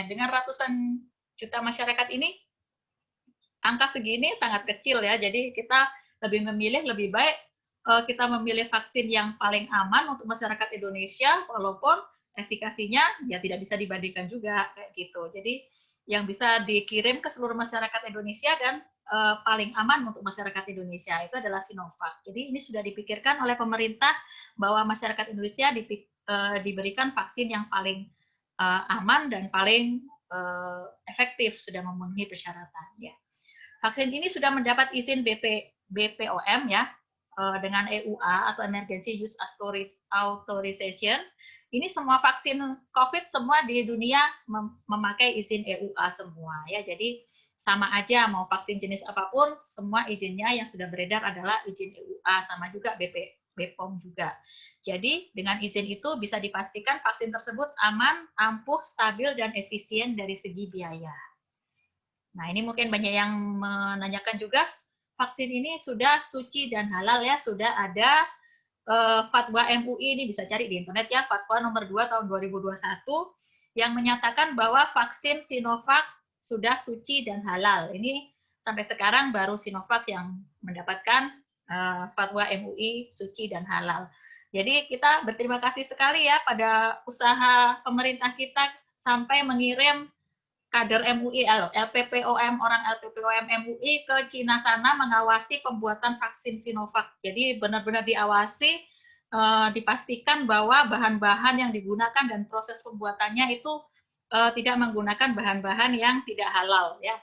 dengan ratusan juta masyarakat ini, angka segini sangat kecil ya. Jadi kita lebih baik kita memilih vaksin yang paling aman untuk masyarakat Indonesia, walaupun efikasinya ya tidak bisa dibandingkan juga kayak gitu. Jadi yang bisa dikirim ke seluruh masyarakat Indonesia dan paling aman untuk masyarakat Indonesia itu adalah Sinovac. Jadi ini sudah dipikirkan oleh pemerintah bahwa masyarakat Indonesia diberikan vaksin yang paling aman dan paling efektif, sudah memenuhi persyaratan. Ya. Vaksin ini sudah mendapat izin BPOM ya, dengan EUA atau Emergency Use Authorization. Ini semua vaksin COVID semua di dunia memakai izin EUA semua ya. Jadi sama aja mau vaksin jenis apapun, semua izinnya yang sudah beredar adalah izin EUA, sama juga BPOM juga. Jadi dengan izin itu bisa dipastikan vaksin tersebut aman, ampuh, stabil, dan efisien dari segi biaya. Nah, ini mungkin banyak yang menanyakan juga, vaksin ini sudah suci dan halal ya, sudah ada fatwa MUI, ini bisa cari di internet ya, fatwa nomor 2 tahun 2021 yang menyatakan bahwa vaksin Sinovac sudah suci dan halal. Ini sampai sekarang baru Sinovac yang mendapatkan fatwa MUI suci dan halal. Jadi kita berterima kasih sekali ya pada usaha pemerintah kita sampai mengirim kader MUI, LPPOM, orang LPPOM MUI ke Cina sana mengawasi pembuatan vaksin Sinovac. Jadi benar-benar diawasi, dipastikan bahwa bahan-bahan yang digunakan dan proses pembuatannya itu tidak menggunakan bahan-bahan yang tidak halal. Ya,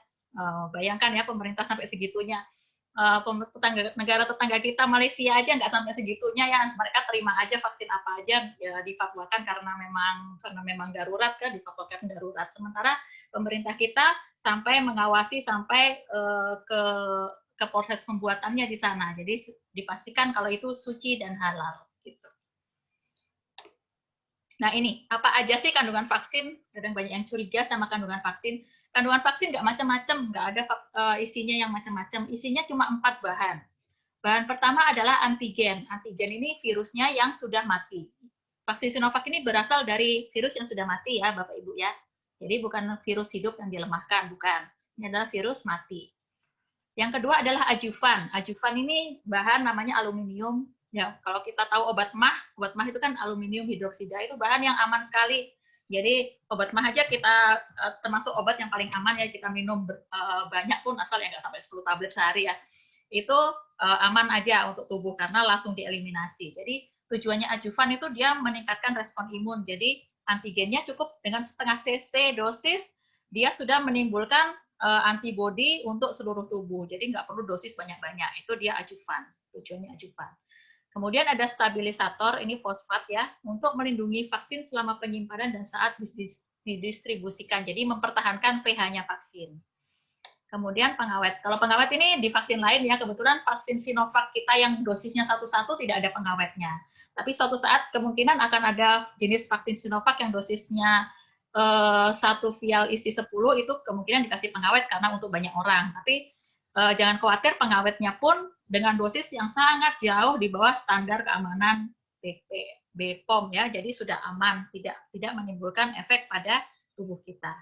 bayangkan ya pemerintah sampai segitunya. Negara tetangga kita Malaysia aja nggak sampai segitunya ya, mereka terima aja vaksin apa aja ya, difatwakan karena memang darurat kan, difatwakan darurat. Sementara pemerintah kita sampai mengawasi sampai ke proses pembuatannya di sana. Jadi dipastikan kalau itu suci dan halal gitu. Nah, ini apa aja sih kandungan vaksin? Kadang banyak yang curiga sama kandungan vaksin. Kandungan vaksin nggak macam-macam, nggak ada isinya yang macam-macam. Isinya cuma 4 bahan. Bahan pertama adalah antigen. Antigen ini virusnya yang sudah mati. Vaksin Sinovac ini berasal dari virus yang sudah mati ya, Bapak Ibu ya. Jadi bukan virus hidup yang dilemahkan, bukan. Ini adalah virus mati. Yang kedua adalah adjuvan. Adjuvan ini bahan namanya aluminium. Ya, kalau kita tahu obat mah itu kan aluminium hidroksida, itu bahan yang aman sekali. Jadi obat mah aja kita termasuk obat yang paling aman ya, kita minum banyak pun asal ya nggak sampai 10 tablet sehari ya. Itu aman aja untuk tubuh karena langsung dieliminasi. Jadi tujuannya adjuvan itu dia meningkatkan respon imun. Jadi antigennya cukup dengan setengah cc dosis, dia sudah menimbulkan antibodi untuk seluruh tubuh. Jadi nggak perlu dosis banyak-banyak. Itu dia adjuvan, tujuannya adjuvan. Kemudian ada stabilisator, ini fosfat ya, untuk melindungi vaksin selama penyimpanan dan saat didistribusikan. Jadi mempertahankan pH-nya vaksin. Kemudian pengawet. Kalau pengawet ini di vaksin lain ya, kebetulan vaksin Sinovac kita yang dosisnya 1:1 tidak ada pengawetnya. Tapi suatu saat kemungkinan akan ada jenis vaksin Sinovac yang dosisnya 1 vial isi 10, itu kemungkinan dikasih pengawet karena untuk banyak orang. Tapi jangan khawatir, pengawetnya pun dengan dosis yang sangat jauh di bawah standar keamanan BPOM ya, jadi sudah aman, tidak menimbulkan efek pada tubuh kita.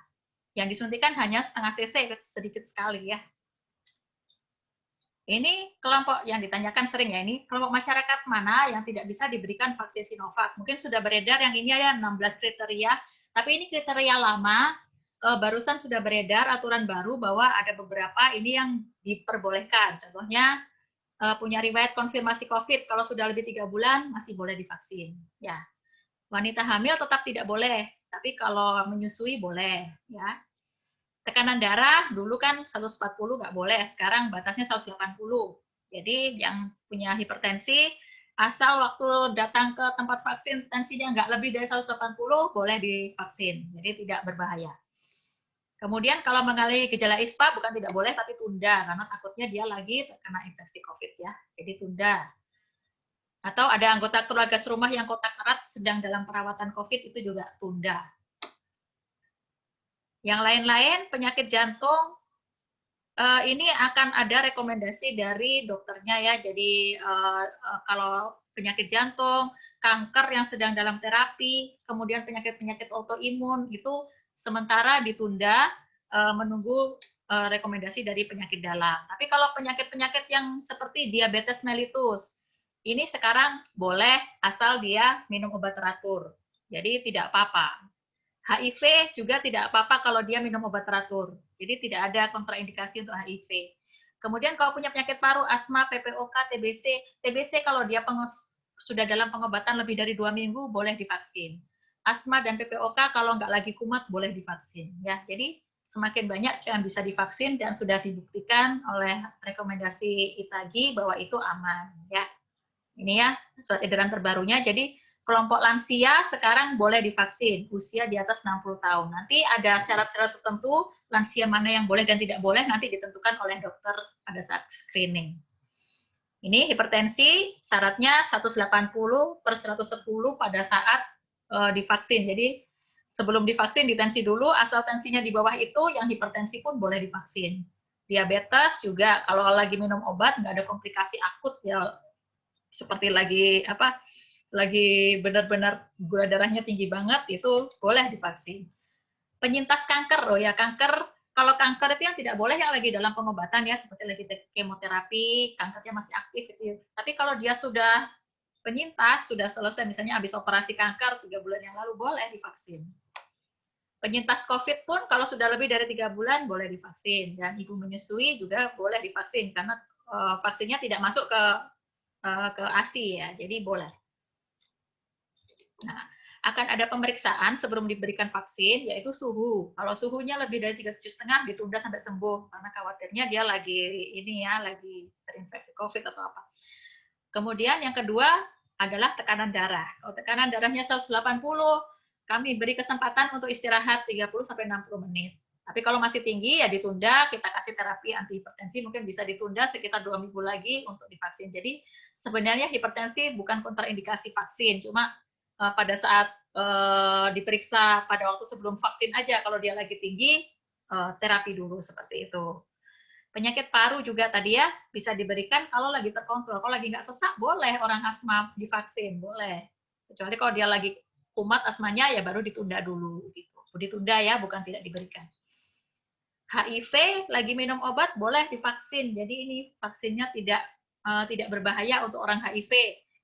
Yang disuntikan hanya setengah cc, sedikit sekali ya. Ini kelompok yang ditanyakan sering ya, ini kelompok masyarakat mana yang tidak bisa diberikan vaksin Sinovac. Mungkin sudah beredar yang ini ya 16 kriteria, tapi ini kriteria lama, barusan sudah beredar aturan baru bahwa ada beberapa ini yang diperbolehkan. Contohnya punya riwayat konfirmasi COVID, kalau sudah lebih 3 bulan masih boleh divaksin. Ya, wanita hamil tetap tidak boleh, tapi kalau menyusui boleh. Ya, tekanan darah dulu kan 140 nggak boleh, sekarang batasnya 180. Jadi yang punya hipertensi, asal waktu datang ke tempat vaksin tensinya nggak lebih dari 180, boleh divaksin. Jadi tidak berbahaya. Kemudian kalau mengalami gejala ISPA bukan tidak boleh, tapi tunda, karena takutnya dia lagi terkena infeksi COVID ya. Jadi tunda. Atau ada anggota keluarga serumah yang kontak erat sedang dalam perawatan COVID, itu juga tunda. Yang lain-lain, penyakit jantung, ini akan ada rekomendasi dari dokternya ya. Jadi kalau penyakit jantung, kanker yang sedang dalam terapi, kemudian penyakit-penyakit autoimun, itu sementara ditunda menunggu rekomendasi dari penyakit dalam. Tapi kalau penyakit-penyakit yang seperti diabetes mellitus, ini sekarang boleh asal dia minum obat teratur. Jadi tidak apa-apa. HIV juga tidak apa-apa kalau dia minum obat teratur. Jadi tidak ada kontraindikasi untuk HIV. Kemudian kalau punya penyakit paru, asma, PPOK, TBC. TBC kalau dia sudah dalam pengobatan lebih dari 2 minggu boleh divaksin. Asma dan PPOK kalau nggak lagi kumat boleh divaksin. Ya, jadi semakin banyak yang bisa divaksin dan sudah dibuktikan oleh rekomendasi ITAGI bahwa itu aman. Ya, ini ya surat edaran terbarunya. Jadi kelompok lansia sekarang boleh divaksin, usia di atas 60 tahun. Nanti ada syarat-syarat tertentu, lansia mana yang boleh dan tidak boleh, nanti ditentukan oleh dokter pada saat screening. Ini hipertensi, syaratnya 180/110 pada saat divaksin. Jadi sebelum divaksin ditensi dulu, asal tensinya di bawah itu, yang hipertensi pun boleh divaksin. Diabetes juga, kalau lagi minum obat, nggak ada komplikasi akut, ya seperti lagi benar-benar gula darahnya tinggi banget, itu boleh divaksin. Penyintas kanker, oh ya kanker, kalau kanker itu yang tidak boleh yang lagi dalam pengobatan ya, seperti lagi kemoterapi, kankernya masih aktif itu. Tapi kalau dia sudah penyintas, sudah selesai, misalnya habis operasi kanker 3 bulan yang lalu, boleh divaksin. Penyintas COVID pun kalau sudah lebih dari 3 bulan boleh divaksin, dan ibu menyusui juga boleh divaksin karena vaksinnya tidak masuk ke ASI ya, jadi boleh. Nah, akan ada pemeriksaan sebelum diberikan vaksin, yaitu suhu. Kalau suhunya lebih dari 37,5 ditunda sampai sembuh, karena khawatirnya dia lagi terinfeksi COVID atau apa. Kemudian yang kedua adalah tekanan darah. Kalau tekanan darahnya 180, kami beri kesempatan untuk istirahat 30-60 menit. Tapi kalau masih tinggi ya ditunda, kita kasih terapi antihipertensi, mungkin bisa ditunda sekitar 2 minggu lagi untuk divaksin. Jadi sebenarnya hipertensi bukan kontraindikasi vaksin, cuma pada saat diperiksa pada waktu sebelum vaksin aja, kalau dia lagi tinggi, terapi dulu seperti itu. Penyakit paru juga tadi ya, bisa diberikan kalau lagi terkontrol. Kalau lagi nggak sesak, boleh orang asma divaksin, boleh. Kecuali kalau dia lagi kumat asmanya, ya baru ditunda dulu. Gitu. Ditunda ya, bukan tidak diberikan. HIV, lagi minum obat, boleh divaksin. Jadi ini vaksinnya tidak berbahaya untuk orang HIV.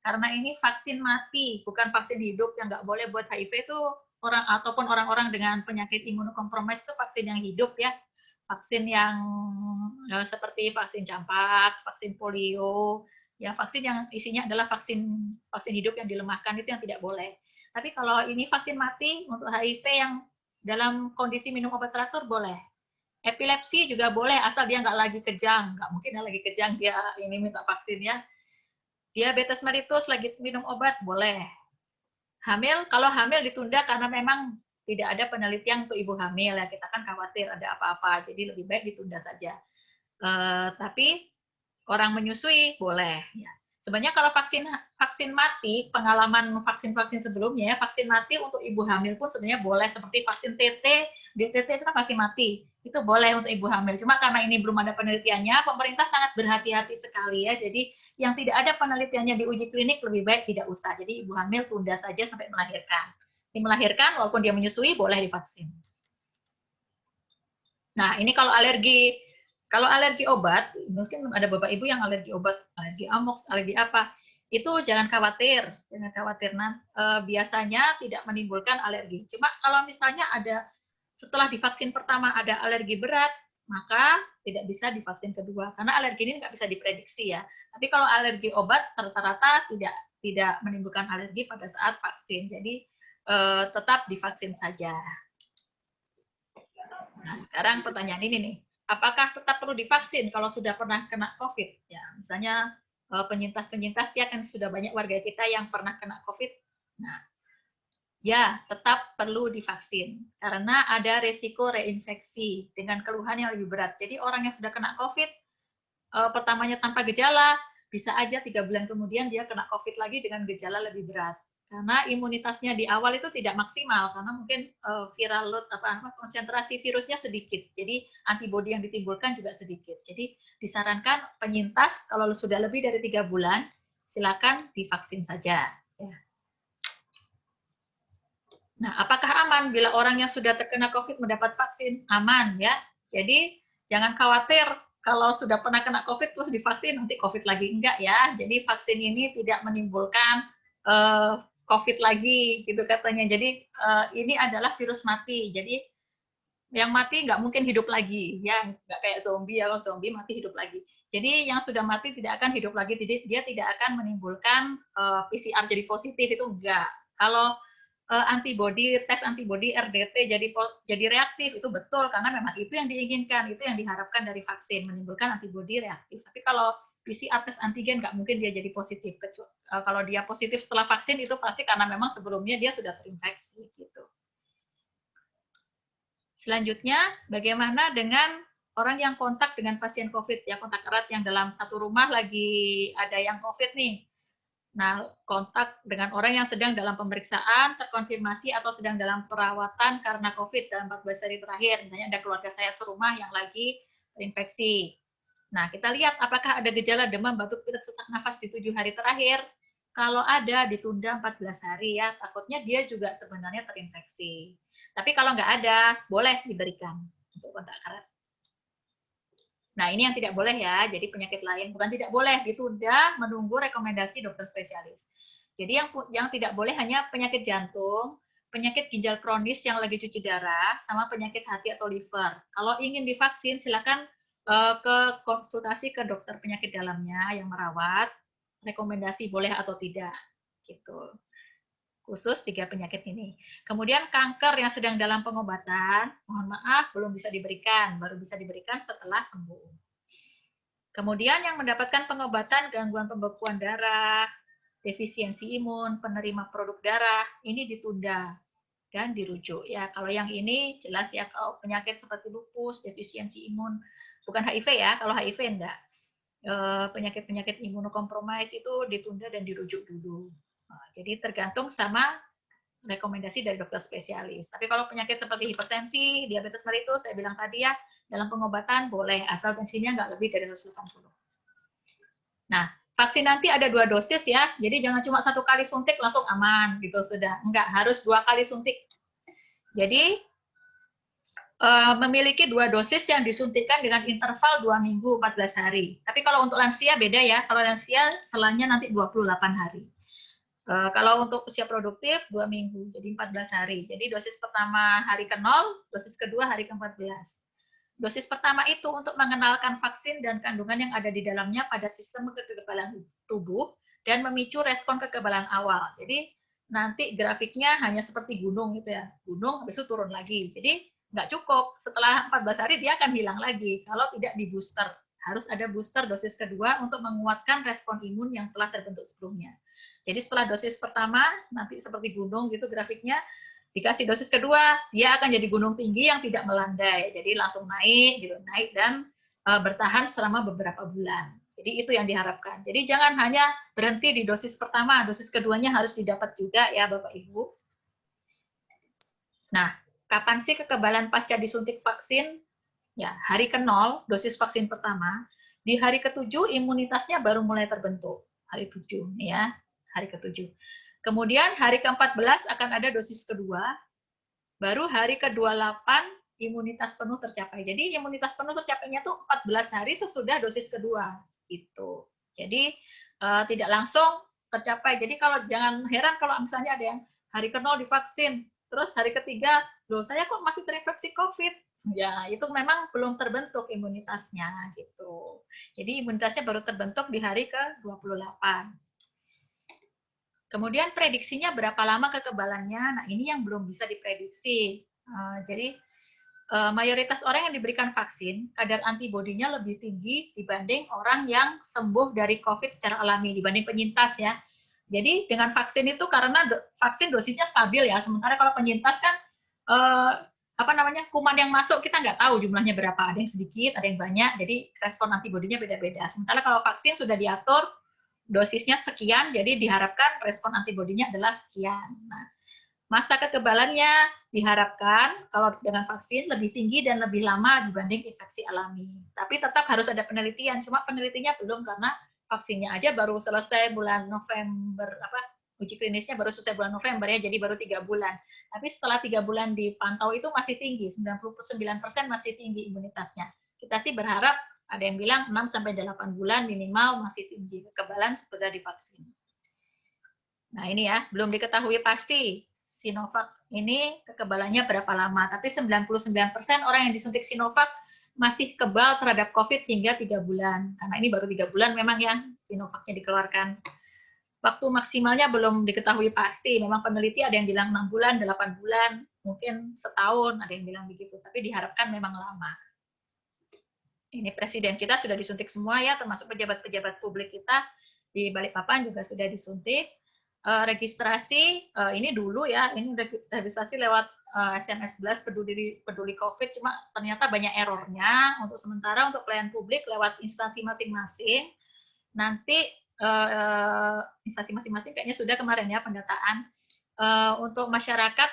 Karena ini vaksin mati, bukan vaksin hidup. Yang nggak boleh buat HIV itu ataupun orang-orang dengan penyakit imunokompromis itu vaksin yang hidup ya. Vaksin yang seperti vaksin campak, vaksin polio, ya vaksin yang isinya adalah vaksin hidup yang dilemahkan, itu yang tidak boleh. Tapi kalau ini vaksin mati untuk HIV yang dalam kondisi minum obat teratur boleh. Epilepsi juga boleh asal dia nggak lagi kejang, nggak mungkin dia lagi kejang dia ini minta vaksin ya. Diabetes mellitus lagi minum obat boleh. Hamil, kalau hamil ditunda karena memang tidak ada penelitian untuk ibu hamil ya, kita kan khawatir ada apa-apa, jadi lebih baik ditunda saja. Tapi orang menyusui boleh. Ya. Sebenarnya kalau vaksin mati, pengalaman vaksin sebelumnya, vaksin mati untuk ibu hamil pun sebenarnya boleh, seperti vaksin TT, DTT itu kan vaksin mati, itu boleh untuk ibu hamil. Cuma karena ini belum ada penelitiannya, pemerintah sangat berhati-hati sekali ya. Jadi yang tidak ada penelitiannya di uji klinik lebih baik tidak usah. Jadi ibu hamil tunda saja sampai melahirkan. Di melahirkan walaupun dia menyusui boleh divaksin. Nah, ini kalau alergi obat, mungkin ada bapak ibu yang alergi obat, alergi amox, alergi apa, itu jangan khawatir. Biasanya tidak menimbulkan alergi. Cuma kalau misalnya ada setelah divaksin pertama ada alergi berat, maka tidak bisa divaksin kedua karena alergi ini nggak bisa diprediksi ya. Tapi kalau alergi obat rata-rata tidak menimbulkan alergi pada saat vaksin. Jadi tetap divaksin saja. Nah, sekarang pertanyaan ini nih, apakah tetap perlu divaksin kalau sudah pernah kena COVID? Ya, misalnya penyintas-penyintas ya kan sudah banyak warga kita yang pernah kena COVID. Nah, ya, tetap perlu divaksin karena ada resiko reinfeksi dengan keluhan yang lebih berat. Jadi orang yang sudah kena COVID, pertamanya tanpa gejala, bisa aja 3 bulan kemudian dia kena COVID lagi dengan gejala lebih berat. Karena imunitasnya di awal itu tidak maksimal, karena mungkin viral load, konsentrasi virusnya sedikit. Jadi antibodi yang ditimbulkan juga sedikit. Jadi disarankan penyintas kalau sudah lebih dari 3 bulan, silakan divaksin saja. Ya. Nah, apakah aman bila orang yang sudah terkena COVID mendapat vaksin? Aman ya. Jadi jangan khawatir kalau sudah pernah kena COVID terus divaksin nanti COVID lagi. Enggak ya. Jadi vaksin ini tidak menimbulkan COVID lagi gitu katanya. Jadi ini adalah virus mati. Jadi yang mati nggak mungkin hidup lagi ya. Nggak kayak zombie ya. Kalau zombie mati hidup lagi. Jadi yang sudah mati tidak akan hidup lagi. Jadi dia tidak akan menimbulkan PCR jadi positif itu enggak. Kalau tes antibodi RDT jadi reaktif itu betul karena memang itu yang diinginkan, itu yang diharapkan dari vaksin menimbulkan antibodi reaktif. Tapi kalau PCR tes antigen nggak mungkin dia jadi positif. Kalau dia positif setelah vaksin itu pasti karena memang sebelumnya dia sudah terinfeksi gitu. Selanjutnya, bagaimana dengan orang yang kontak dengan pasien COVID ya, kontak erat yang dalam satu rumah lagi ada yang COVID nih. Nah, kontak dengan orang yang sedang dalam pemeriksaan, terkonfirmasi atau sedang dalam perawatan karena COVID dalam 14 hari terakhir. Misalnya ada keluarga saya serumah yang lagi terinfeksi. Nah, kita lihat apakah ada gejala demam, batuk, pilek, sesak nafas di 7 hari terakhir. Kalau ada, ditunda 14 hari ya. Takutnya dia juga sebenarnya terinfeksi. Tapi kalau nggak ada, boleh diberikan untuk kontak erat. Nah, ini yang tidak boleh ya, jadi penyakit lain. Bukan tidak boleh, ditunda menunggu rekomendasi dokter spesialis. Jadi yang tidak boleh hanya penyakit jantung, penyakit ginjal kronis yang lagi cuci darah, sama penyakit hati atau liver. Kalau ingin divaksin, silakan ke konsultasi ke dokter penyakit dalamnya yang merawat, rekomendasi boleh atau tidak. Gitu. Khusus 3 penyakit ini. Kemudian kanker yang sedang dalam pengobatan, mohon maaf belum bisa diberikan, baru bisa diberikan setelah sembuh. Kemudian yang mendapatkan pengobatan gangguan pembekuan darah, defisiensi imun, penerima produk darah, ini ditunda dan dirujuk ya. Kalau yang ini jelas ya, kalau penyakit seperti lupus, defisiensi imun, bukan HIV ya, kalau HIV enggak. Penyakit-penyakit imunokompromis itu ditunda dan dirujuk dulu. Jadi tergantung sama rekomendasi dari dokter spesialis. Tapi kalau penyakit seperti hipertensi, diabetes mellitus, saya bilang tadi ya, dalam pengobatan boleh, asal tensinya nggak lebih dari 180. Nah, vaksin nanti ada 2 dosis ya, jadi jangan cuma 1 kali suntik langsung aman, gitu sudah. Enggak, harus 2 kali suntik. Jadi, memiliki 2 dosis yang disuntikkan dengan interval 2 minggu, 14 hari. Tapi kalau untuk lansia beda ya, kalau lansia selanya nanti 28 hari. Kalau untuk usia produktif 2 minggu, jadi 14 hari. Jadi dosis pertama hari ke-0, dosis kedua hari ke-14. Dosis pertama itu untuk mengenalkan vaksin dan kandungan yang ada di dalamnya pada sistem kekebalan tubuh dan memicu respon kekebalan awal. Jadi nanti grafiknya hanya seperti gunung gitu ya. Gunung habis itu turun lagi. Jadi nggak cukup. Setelah 14 hari dia akan hilang lagi kalau tidak di booster. Harus ada booster dosis kedua untuk menguatkan respon imun yang telah terbentuk sebelumnya. Jadi setelah dosis pertama, nanti seperti gunung gitu grafiknya, dikasih dosis kedua, dia akan jadi gunung tinggi yang tidak melandai. Jadi langsung naik, gitu, naik dan bertahan selama beberapa bulan. Jadi itu yang diharapkan. Jadi jangan hanya berhenti di dosis pertama, dosis keduanya harus didapat juga ya Bapak Ibu. Nah, kapan sih kekebalan pasca disuntik vaksin? Ya, hari ke-0, dosis vaksin pertama, Di hari ke-7 imunitasnya baru mulai terbentuk. Hari 7 nih ya, hari ke-7. Kemudian hari ke-14 akan ada dosis kedua, baru hari ke-28 imunitas penuh tercapai. Jadi imunitas penuh tercapainya tuh 14 hari sesudah dosis kedua gitu. Jadi tidak langsung tercapai. Jadi kalau jangan heran kalau misalnya ada yang hari ke-0 divaksin, terus hari ketiga, loh saya kok masih terinfeksi COVID? Ya, itu memang belum terbentuk imunitasnya gitu. Jadi imunitasnya baru terbentuk di hari ke-28. Kemudian prediksinya berapa lama kekebalannya? Nah, ini yang belum bisa diprediksi. Jadi mayoritas orang yang diberikan vaksin, kadar antibodinya lebih tinggi dibanding orang yang sembuh dari COVID secara alami, dibanding penyintas ya. Jadi dengan vaksin itu karena vaksin dosisnya stabil ya, sementara kalau penyintas kan kuman yang masuk kita nggak tahu jumlahnya berapa, ada yang sedikit, ada yang banyak, jadi respon antibodinya beda-beda. Sementara kalau vaksin sudah diatur dosisnya sekian, jadi diharapkan respon antibodinya adalah sekian. Nah, masa kekebalannya diharapkan kalau dengan vaksin lebih tinggi dan lebih lama dibanding infeksi alami. Tapi tetap harus ada penelitian, cuma penelitiannya belum karena vaksinnya aja baru selesai bulan November, uji klinisnya baru selesai bulan November ya, jadi baru 3 bulan. Tapi setelah 3 bulan dipantau itu masih tinggi, 99% masih tinggi imunitasnya. Kita sih berharap, ada yang bilang 6-8 bulan minimal masih tinggi kekebalan setelah divaksin. Nah ini ya, belum diketahui pasti Sinovac ini kekebalannya berapa lama, tapi 99% orang yang disuntik Sinovac masih kebal terhadap COVID hingga 3 bulan. Karena ini baru 3 bulan memang ya Sinovacnya dikeluarkan. Waktu maksimalnya belum diketahui pasti. Memang peneliti ada yang bilang 6 bulan, 8 bulan, mungkin setahun, ada yang bilang begitu. Tapi diharapkan memang lama. Ini presiden kita sudah disuntik semua ya, termasuk pejabat-pejabat publik kita di Balikpapan juga sudah disuntik. Registrasi ini dulu ya, ini registrasi lewat SMS Blast peduli COVID, cuma ternyata banyak errornya. Untuk sementara untuk pelayan publik lewat instansi masing-masing. Nanti instansi masing-masing kayaknya sudah kemarin ya pendataan. Untuk masyarakat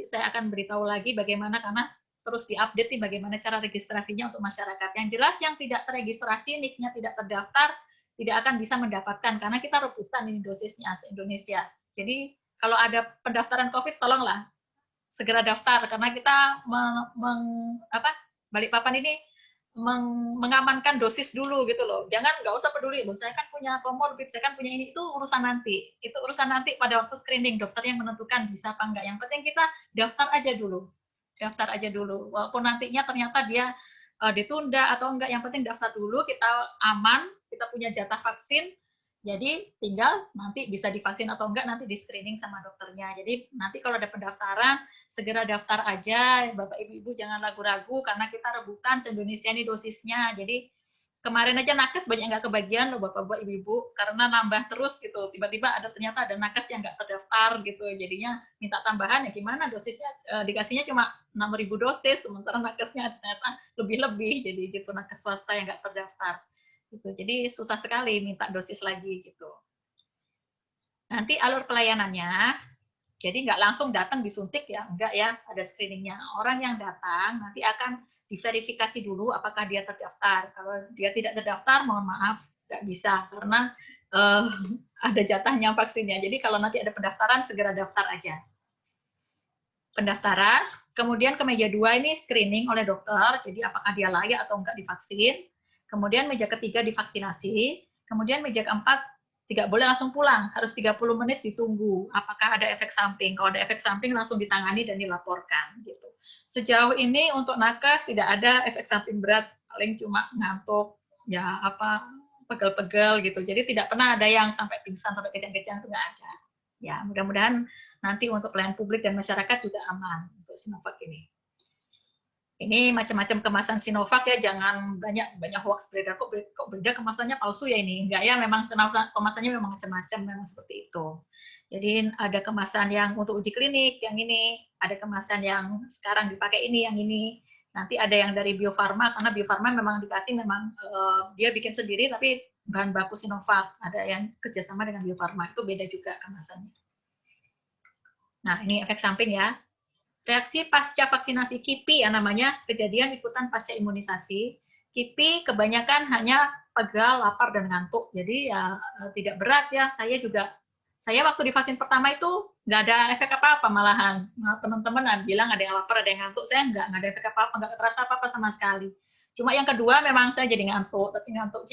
saya akan beritahu lagi bagaimana, karena terus diupdate nih bagaimana cara registrasinya untuk masyarakat. Yang jelas yang tidak terregistrasi, NIK-nya tidak terdaftar, tidak akan bisa mendapatkan, karena kita rebutan ini dosisnya se-Indonesia. Jadi kalau ada pendaftaran COVID, tolonglah segera daftar, karena kita Balikpapan ini mengamankan dosis dulu gitu loh. Jangan nggak usah peduli, loh saya kan punya comorbid, saya kan punya ini, itu urusan nanti. Itu urusan nanti pada waktu screening, dokter yang menentukan bisa apa enggak. Yang penting kita daftar aja dulu. Daftar aja dulu. Walaupun nantinya ternyata dia ditunda atau enggak, yang penting daftar dulu, kita aman, kita punya jatah vaksin, jadi tinggal nanti bisa divaksin atau enggak nanti di screening sama dokternya. Jadi nanti kalau ada pendaftaran, segera daftar aja, Bapak Ibu-Ibu jangan ragu-ragu, karena kita rebutan se-Indonesia ini dosisnya. Jadi kemarin aja nakes banyak nggak kebagian loh Bapak-Bapak Ibu-Ibu, karena nambah terus gitu. Tiba-tiba ternyata ada nakes yang nggak terdaftar gitu, jadinya minta tambahan ya gimana, dosisnya dikasihnya cuma 6.000 dosis, sementara nakesnya ternyata lebih-lebih, jadi gitu nakes swasta yang nggak terdaftar. Gitu. Jadi susah sekali minta dosis lagi gitu. Nanti alur pelayanannya, jadi nggak langsung datang disuntik ya, enggak ya, ada screeningnya. Orang yang datang nanti akan diverifikasi dulu apakah dia terdaftar. Kalau dia tidak terdaftar, mohon maaf, nggak bisa, karena ada jatahnya vaksinnya. Jadi kalau nanti ada pendaftaran, segera daftar aja. Pendaftaran, kemudian ke meja 2 ini screening oleh dokter, jadi apakah dia layak atau enggak divaksin. Kemudian meja ketiga divaksinasi, kemudian meja keempat tidak boleh langsung pulang, harus 30 menit ditunggu apakah ada efek samping. Kalau ada efek samping langsung ditangani dan dilaporkan gitu. Sejauh ini untuk nakes tidak ada efek samping berat, paling cuma ngantuk, ya pegel-pegel gitu. Jadi tidak pernah ada yang sampai pingsan, sampai kejang-kejang, itu nggak ada. Ya, mudah-mudahan nanti untuk pelayan publik dan masyarakat juga aman untuk Sinovac ini. Ini macam-macam kemasan Sinovac ya, jangan banyak hoax beredar, kok beda kemasannya palsu ya ini. Enggak ya, memang kemasannya memang macam-macam, memang seperti itu. Jadi ada kemasan yang untuk uji klinik, yang ini, ada kemasan yang sekarang dipakai ini, yang ini. Nanti ada yang dari Bio Farma, karena Bio Farma memang dikasih, memang dia bikin sendiri, tapi bahan baku Sinovac. Ada yang kerjasama dengan Bio Farma, itu beda juga kemasannya. Nah, ini efek samping ya. Reaksi pasca vaksinasi KIPI ya namanya, kejadian ikutan pasca imunisasi. KIPI kebanyakan hanya pegal, lapar, dan ngantuk. Jadi ya tidak berat ya. Saya waktu di vaksin pertama itu nggak ada efek apa-apa malahan. Nah, teman-teman bilang ada yang lapar, ada yang ngantuk. Saya nggak ada efek apa-apa, nggak terasa apa-apa sama sekali. Cuma yang kedua memang saya jadi ngantuk, tapi ngantuk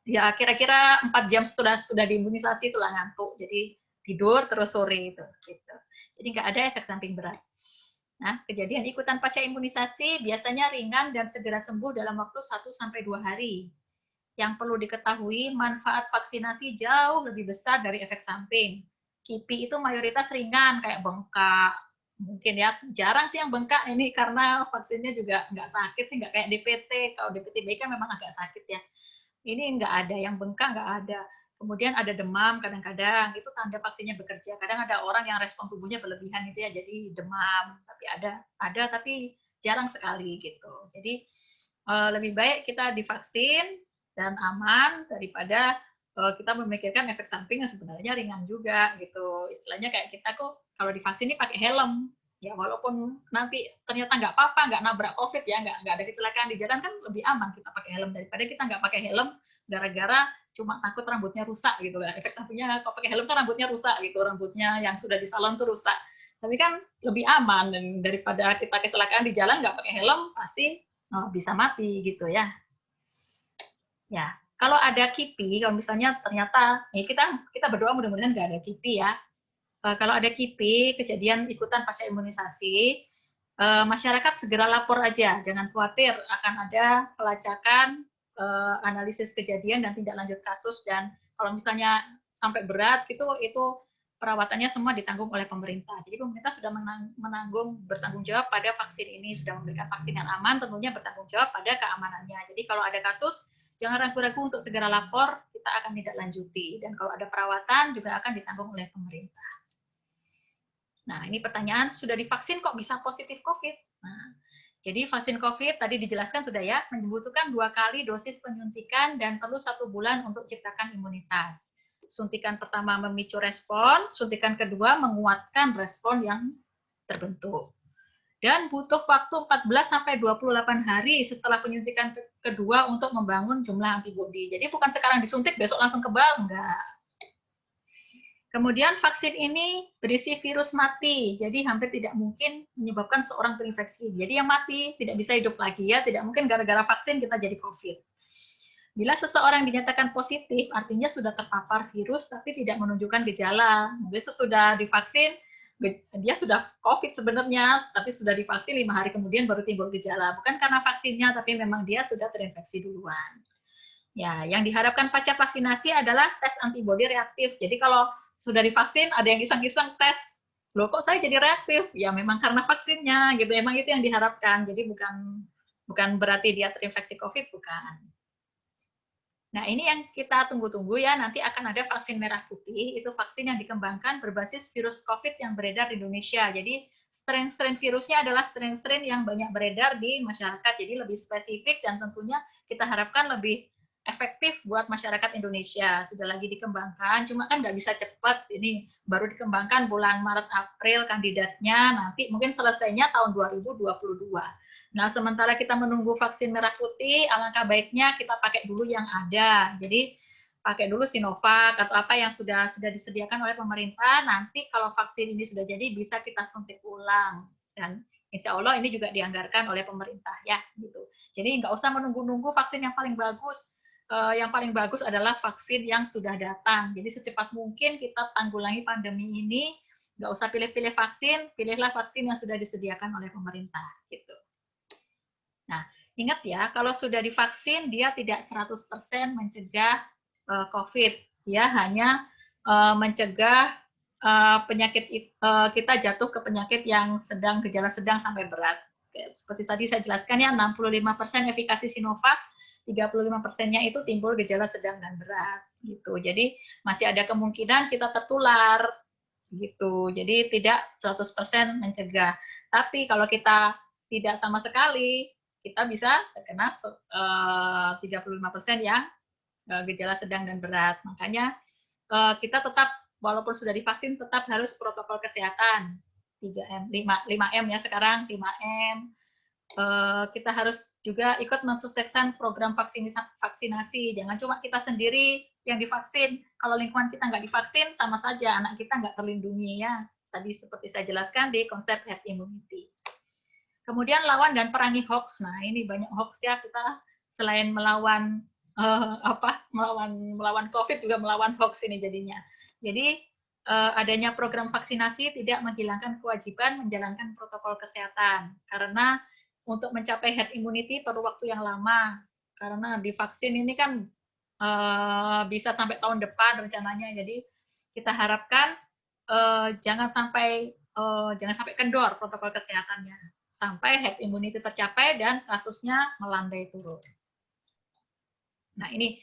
ya kira-kira 4 jam sudah diimunisasi itulah ngantuk. Jadi tidur terus sore itu. Gitu. Jadi nggak ada efek samping berat. Nah, kejadian ikutan pasca imunisasi biasanya ringan dan segera sembuh dalam waktu 1-2 hari. Yang perlu diketahui, manfaat vaksinasi jauh lebih besar dari efek samping. KIPI itu mayoritas ringan, kayak bengkak. Mungkin ya, jarang sih yang bengkak ini karena vaksinnya juga nggak sakit sih, nggak kayak DPT. Kalau DPT-B kan memang agak sakit ya. Ini nggak ada, yang bengkak nggak ada. Kemudian ada demam kadang-kadang, itu tanda vaksinnya bekerja. Kadang ada orang yang respon tubuhnya berlebihan itu ya, jadi demam. Tapi ada tapi jarang sekali gitu. Jadi lebih baik kita divaksin dan aman daripada kita memikirkan efek samping yang sebenarnya ringan juga gitu. Istilahnya kayak kita kok kalau divaksin ini pakai helm, ya walaupun nanti ternyata nggak apa-apa, nggak nabrak COVID ya, nggak ada kecelakaan di jalan, kan lebih aman kita pakai helm daripada kita nggak pakai helm gara-gara cuma takut rambutnya rusak gitu. Efek sampingnya kalau pakai helm kan rambutnya rusak gitu, rambutnya yang sudah di salon tuh rusak. Tapi kan lebih aman daripada kita kecelakaan di jalan nggak pakai helm, pasti bisa mati gitu ya. Ya, kalau ada KIPI, kalau misalnya ternyata kita berdoa mudah-mudahan nggak ada KIPI ya. Kalau ada KIPI, kejadian ikutan pasca imunisasi, masyarakat segera lapor aja, jangan khawatir akan ada pelacakan, analisis kejadian dan tindak lanjut kasus, dan kalau misalnya sampai berat itu perawatannya semua ditanggung oleh pemerintah. Jadi pemerintah sudah bertanggung jawab pada vaksin ini, sudah memberikan vaksin yang aman, tentunya bertanggung jawab pada keamanannya. Jadi kalau ada kasus, jangan ragu-ragu untuk segera lapor, kita akan tidak lanjuti. Dan kalau ada perawatan juga akan ditanggung oleh pemerintah. Nah, ini pertanyaan, sudah divaksin kok bisa positif COVID? Nah, jadi vaksin COVID tadi dijelaskan sudah ya, membutuhkan 2 kali dosis penyuntikan dan perlu 1 bulan untuk ciptakan imunitas. Suntikan pertama memicu respon, suntikan kedua menguatkan respon yang terbentuk. Dan butuh waktu 14-28 hari setelah penyuntikan kedua untuk membangun jumlah antibodi. Jadi bukan sekarang disuntik, besok langsung kebal, enggak. Kemudian vaksin ini berisi virus mati, jadi hampir tidak mungkin menyebabkan seorang terinfeksi. Jadi yang mati tidak bisa hidup lagi ya, tidak mungkin gara-gara vaksin kita jadi COVID. Bila seseorang dinyatakan positif, artinya sudah terpapar virus tapi tidak menunjukkan gejala. Mungkin sesudah divaksin, dia sudah COVID sebenarnya, tapi sudah divaksin 5 hari kemudian baru timbul gejala. Bukan karena vaksinnya, tapi memang dia sudah terinfeksi duluan. Ya, yang diharapkan pasca vaksinasi adalah tes antibodi reaktif. Jadi kalau sudah divaksin, ada yang iseng-iseng tes, loh kok saya jadi reaktif? Ya memang karena vaksinnya, gitu. Emang itu yang diharapkan. Jadi bukan berarti dia terinfeksi COVID, bukan. Nah, ini yang kita tunggu-tunggu ya, nanti akan ada vaksin merah putih, itu vaksin yang dikembangkan berbasis virus COVID yang beredar di Indonesia. Jadi, strain-strain virusnya adalah strain-strain yang banyak beredar di masyarakat, jadi lebih spesifik dan tentunya kita harapkan lebih efektif buat masyarakat Indonesia. Sudah lagi dikembangkan, cuma kan nggak bisa cepat, ini baru dikembangkan bulan Maret-April kandidatnya, nanti mungkin selesainya tahun 2022. Nah, sementara kita menunggu vaksin merah putih, alangkah baiknya kita pakai dulu yang ada. Jadi, pakai dulu Sinovac atau apa yang sudah disediakan oleh pemerintah. Nanti kalau vaksin ini sudah jadi, bisa kita suntik ulang. Dan insya Allah ini juga dianggarkan oleh pemerintah, ya. Gitu. Jadi, nggak usah menunggu-nunggu vaksin yang paling bagus. Yang paling bagus adalah vaksin yang sudah datang. Jadi, secepat mungkin kita tanggulangi pandemi ini. Nggak usah pilih-pilih vaksin, pilihlah vaksin yang sudah disediakan oleh pemerintah. Gitu. Nah, ingat ya, kalau sudah divaksin, dia tidak 100% mencegah COVID. Dia hanya mencegah penyakit kita jatuh ke penyakit yang sedang, gejala sedang sampai berat. Seperti tadi saya jelaskan ya, 65% efikasi Sinovac, 35%-nya itu timbul gejala sedang dan berat. Gitu. Jadi masih ada kemungkinan kita tertular. Gitu. Jadi tidak 100% mencegah. Tapi kalau kita tidak sama sekali, kita bisa terkena 35% yang gejala sedang dan berat. Makanya kita tetap, walaupun sudah divaksin, tetap harus protokol kesehatan. 5M ya sekarang, 5M. kita harus juga ikut mensukseskan program vaksinasi. Jangan cuma kita sendiri yang divaksin. Kalau lingkungan kita nggak divaksin, sama saja anak kita nggak terlindungi ya. Tadi seperti saya jelaskan di konsep herd immunity. Kemudian lawan dan perangi hoax. Nah ini banyak hoax ya, kita selain melawan melawan COVID juga melawan hoax ini jadinya. Jadi adanya program vaksinasi tidak menghilangkan kewajiban menjalankan protokol kesehatan karena untuk mencapai herd immunity perlu waktu yang lama karena divaksin ini kan bisa sampai tahun depan rencananya. Jadi kita harapkan jangan sampai kendor protokol kesehatannya sampai herd immunity tercapai dan kasusnya melandai turun. Nah ini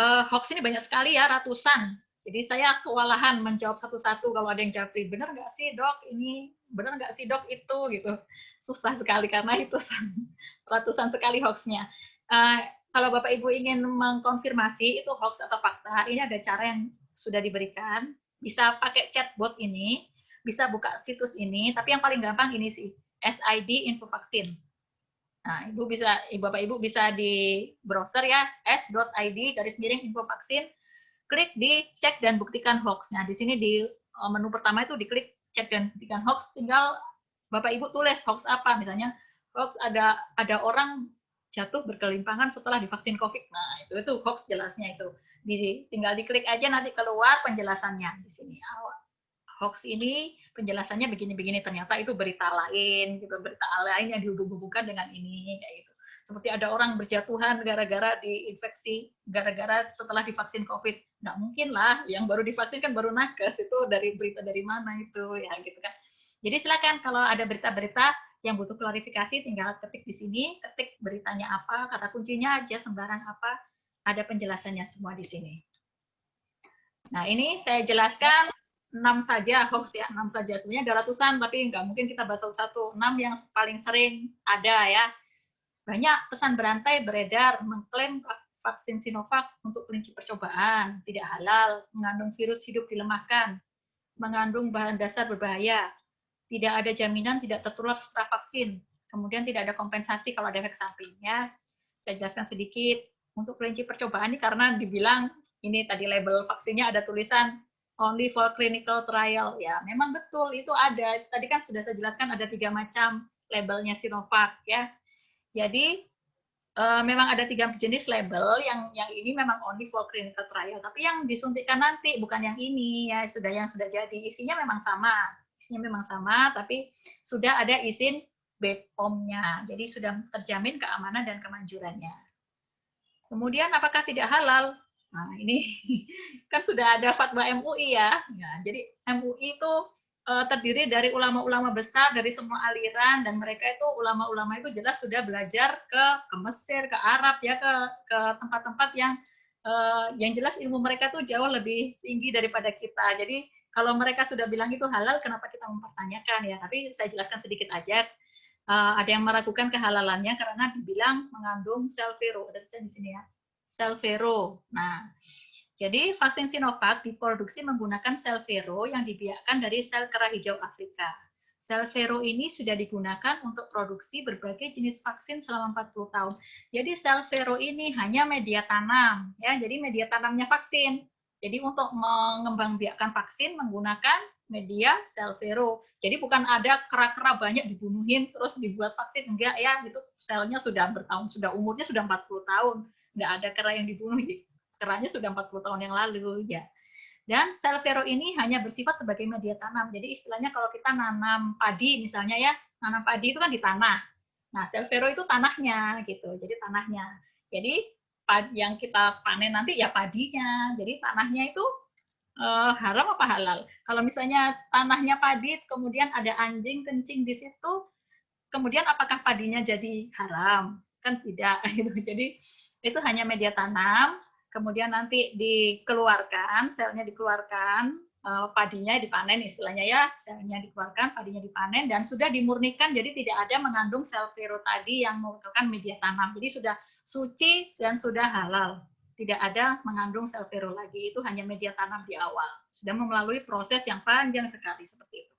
hoax ini banyak sekali ya, ratusan. Jadi saya kewalahan menjawab satu-satu kalau ada yang japri, benar nggak sih dok ini, benar nggak sih dok itu, gitu. Susah sekali karena itu ratusan sekali hoaxnya. Kalau Bapak Ibu ingin mengkonfirmasi itu hoax atau fakta, ini ada cara yang sudah diberikan. Bisa pakai chatbot ini, bisa buka situs ini, tapi yang paling gampang ini sih, SID Info Vaksin. Nah, Bapak Ibu bisa di browser ya, s.id/info vaksin, klik di cek dan buktikan hoax. Nah, di sini di menu pertama itu diklik cek dan buktikan hoax, tinggal Bapak Ibu tulis hoax apa, misalnya hoax ada orang jatuh berkelimpangan setelah divaksin COVID. Nah, itu hoax jelasnya itu. Tinggal diklik aja nanti keluar penjelasannya di sini. Hoax ini penjelasannya begini-begini, ternyata itu berita lain gitu, berita lain yang dihubung-hubungkan dengan ini kayak gitu. Seperti ada orang berjatuhan gara-gara diinfeksi, gara-gara setelah divaksin COVID. Nggak mungkin lah, yang baru divaksin kan baru nakes, itu dari berita dari mana itu ya gitu kan. Jadi silakan kalau ada berita-berita yang butuh klarifikasi tinggal ketik di sini, ketik beritanya apa, kata kuncinya aja sembarang apa, ada penjelasannya semua di sini. Nah ini saya jelaskan 6 saja hoax ya, 6 saja. Sebenarnya ada ratusan, tapi nggak mungkin kita bahas satu-satu. 6 yang paling sering ada ya. Banyak pesan berantai beredar mengklaim vaksin Sinovac untuk kelinci percobaan, tidak halal, mengandung virus hidup dilemahkan, mengandung bahan dasar berbahaya, tidak ada jaminan tidak tertular setelah vaksin, kemudian tidak ada kompensasi kalau ada efek sampingnya. Saya jelaskan sedikit. Untuk kelinci percobaan ini karena dibilang, ini tadi label vaksinnya ada tulisan only for clinical trial. Ya, memang betul itu ada. Tadi kan sudah saya jelaskan ada 3 macam labelnya Sinovac ya. Jadi memang ada 3 jenis label, yang ini memang only for clinical trial. Tapi yang disuntikkan nanti bukan yang ini ya, yang sudah jadi. Isinya memang sama, tapi sudah ada izin BPOM-nya. Jadi sudah terjamin keamanan dan kemanjurannya. Kemudian apakah tidak halal? Nah, ini kan sudah ada fatwa MUI ya. Jadi MUI itu terdiri dari ulama-ulama besar dari semua aliran, dan mereka itu ulama-ulama itu jelas sudah belajar ke Mesir, ke Arab ya, ke tempat-tempat yang jelas ilmu mereka tuh jauh lebih tinggi daripada kita. Jadi kalau mereka sudah bilang itu halal, kenapa kita mempertanyakan ya? Tapi saya jelaskan sedikit aja. Ada yang meragukan kehalalannya karena dibilang mengandung sel vero. Ada di sini ya. Sel vero. Nah, jadi vaksin Sinovac diproduksi menggunakan sel vero yang dibiakkan dari sel kera hijau Afrika. Sel vero ini sudah digunakan untuk produksi berbagai jenis vaksin selama 40 tahun. Jadi sel vero ini hanya media tanam, ya. Jadi media tanamnya vaksin. Jadi untuk mengembangbiakkan vaksin menggunakan media sel vero. Jadi bukan ada kera-kera banyak dibunuhin terus dibuat vaksin, enggak ya, itu selnya sudah bertahun, umurnya sudah 40 tahun. Enggak ada kera yang dibunuh, keranya sudah 40 tahun yang lalu ya. Dan sel vero ini hanya bersifat sebagai media tanam. Jadi istilahnya kalau kita nanam padi misalnya ya, nanam padi itu kan di tanah. Nah, sel vero itu tanahnya gitu. Jadi tanahnya. Jadi yang kita panen nanti ya padinya. Jadi tanahnya itu haram apa halal? Kalau misalnya tanahnya padi, kemudian ada anjing kencing di situ, kemudian apakah padinya jadi haram? Kan tidak. Jadi itu hanya media tanam. Kemudian nanti dikeluarkan, selnya dikeluarkan, padinya dipanen istilahnya ya, selnya dikeluarkan, padinya dipanen, dan sudah dimurnikan, jadi tidak ada mengandung sel vero tadi yang merupakan media tanam. Jadi sudah suci dan sudah halal. Tidak ada mengandung sel vero lagi, itu hanya media tanam di awal. Sudah melalui proses yang panjang sekali seperti itu.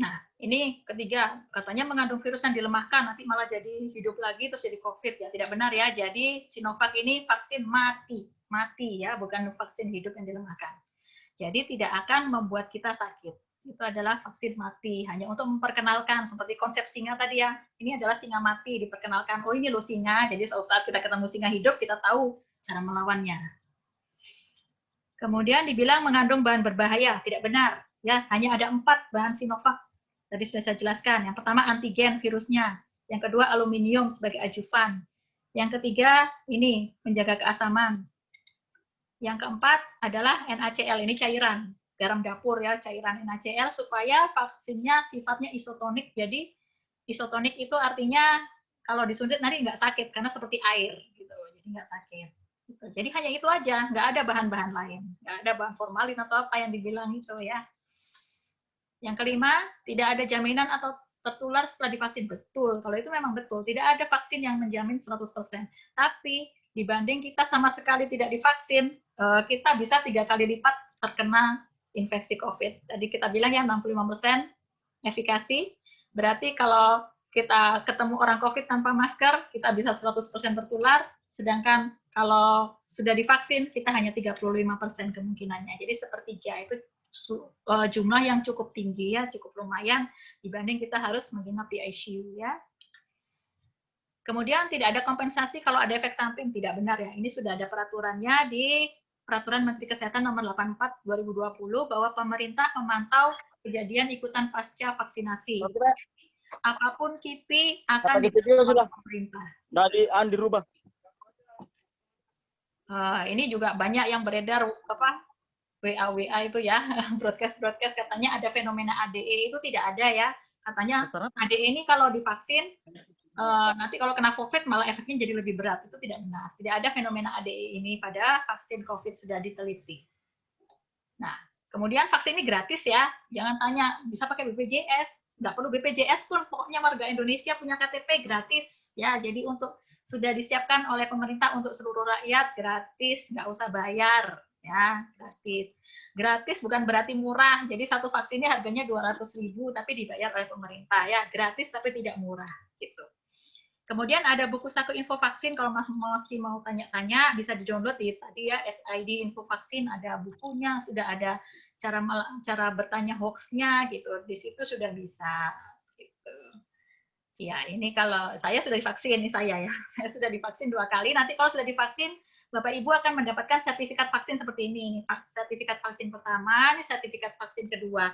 Nah, Ini ketiga, katanya mengandung virus yang dilemahkan, nanti malah jadi hidup lagi, terus jadi COVID. Ya, tidak benar ya. Jadi Sinovac ini vaksin mati ya, bukan vaksin hidup yang dilemahkan. Jadi tidak akan membuat kita sakit. Itu adalah vaksin mati, hanya untuk memperkenalkan, seperti konsep singa tadi ya. Ini adalah singa mati, diperkenalkan, oh ini loh singa, jadi saat kita ketemu singa hidup, kita tahu cara melawannya. Kemudian dibilang mengandung bahan berbahaya, tidak benar. Ya, hanya ada 4 bahan Sinovac. Tadi sudah saya jelaskan. Yang pertama antigen virusnya, yang kedua aluminium sebagai ajuvan, yang ketiga ini menjaga keasaman, yang keempat adalah NaCl, ini cairan, garam dapur ya, cairan NaCl supaya vaksinnya sifatnya isotonik. Jadi isotonik itu artinya kalau disuntik nanti nggak sakit karena seperti air gitu, jadi nggak sakit. Gitu. Jadi hanya itu aja, nggak ada bahan-bahan lain, nggak ada bahan formalin atau apa yang dibilang itu ya. Yang kelima, tidak ada jaminan atau tertular setelah divaksin. Betul, kalau itu memang betul. Tidak ada vaksin yang menjamin 100%. Tapi dibanding kita sama sekali tidak divaksin, kita bisa 3 kali lipat terkena infeksi COVID. Tadi kita bilang ya 65% efikasi. Berarti kalau kita ketemu orang COVID tanpa masker, kita bisa 100% tertular. Sedangkan kalau sudah divaksin, kita hanya 35% kemungkinannya. Jadi sepertiga itu jumlah yang cukup tinggi ya, cukup lumayan dibanding kita harus menginap di ICU ya. Kemudian tidak ada kompensasi kalau ada efek samping, tidak benar ya. Ini sudah ada peraturannya di Peraturan Menteri Kesehatan nomor 84 2020 bahwa pemerintah memantau kejadian ikutan pasca vaksinasi. Apapun KIPI akan dipantau pemerintah. Dirubah. Ini juga banyak yang beredar apa? WA itu ya, broadcast katanya ada fenomena ADE, itu tidak ada ya. Katanya ADE ini kalau divaksin, nanti kalau kena COVID malah efeknya jadi lebih berat. Itu tidak benar. Tidak ada fenomena ADE ini pada vaksin COVID, sudah diteliti. Nah, kemudian vaksin ini gratis ya. Jangan tanya, bisa pakai BPJS. Nggak perlu BPJS pun, pokoknya warga Indonesia punya KTP gratis. Ya, jadi sudah disiapkan oleh pemerintah untuk seluruh rakyat gratis, nggak usah bayar. Ya, gratis bukan berarti murah. Jadi satu vaksin ini harganya 200.000 tapi dibayar oleh pemerintah ya, gratis tapi tidak murah gitu. Kemudian ada buku saku info vaksin, kalau masih mau tanya-tanya bisa di-download di tadi ya, SID info vaksin, ada bukunya, sudah ada cara bertanya hoax-nya gitu. Di situ sudah bisa gitu. Ya, ini kalau saya sudah divaksin, ini saya ya. Saya sudah divaksin 2 kali. Nanti kalau sudah divaksin, Bapak Ibu akan mendapatkan sertifikat vaksin seperti ini. Sertifikat vaksin pertama, ini sertifikat vaksin kedua.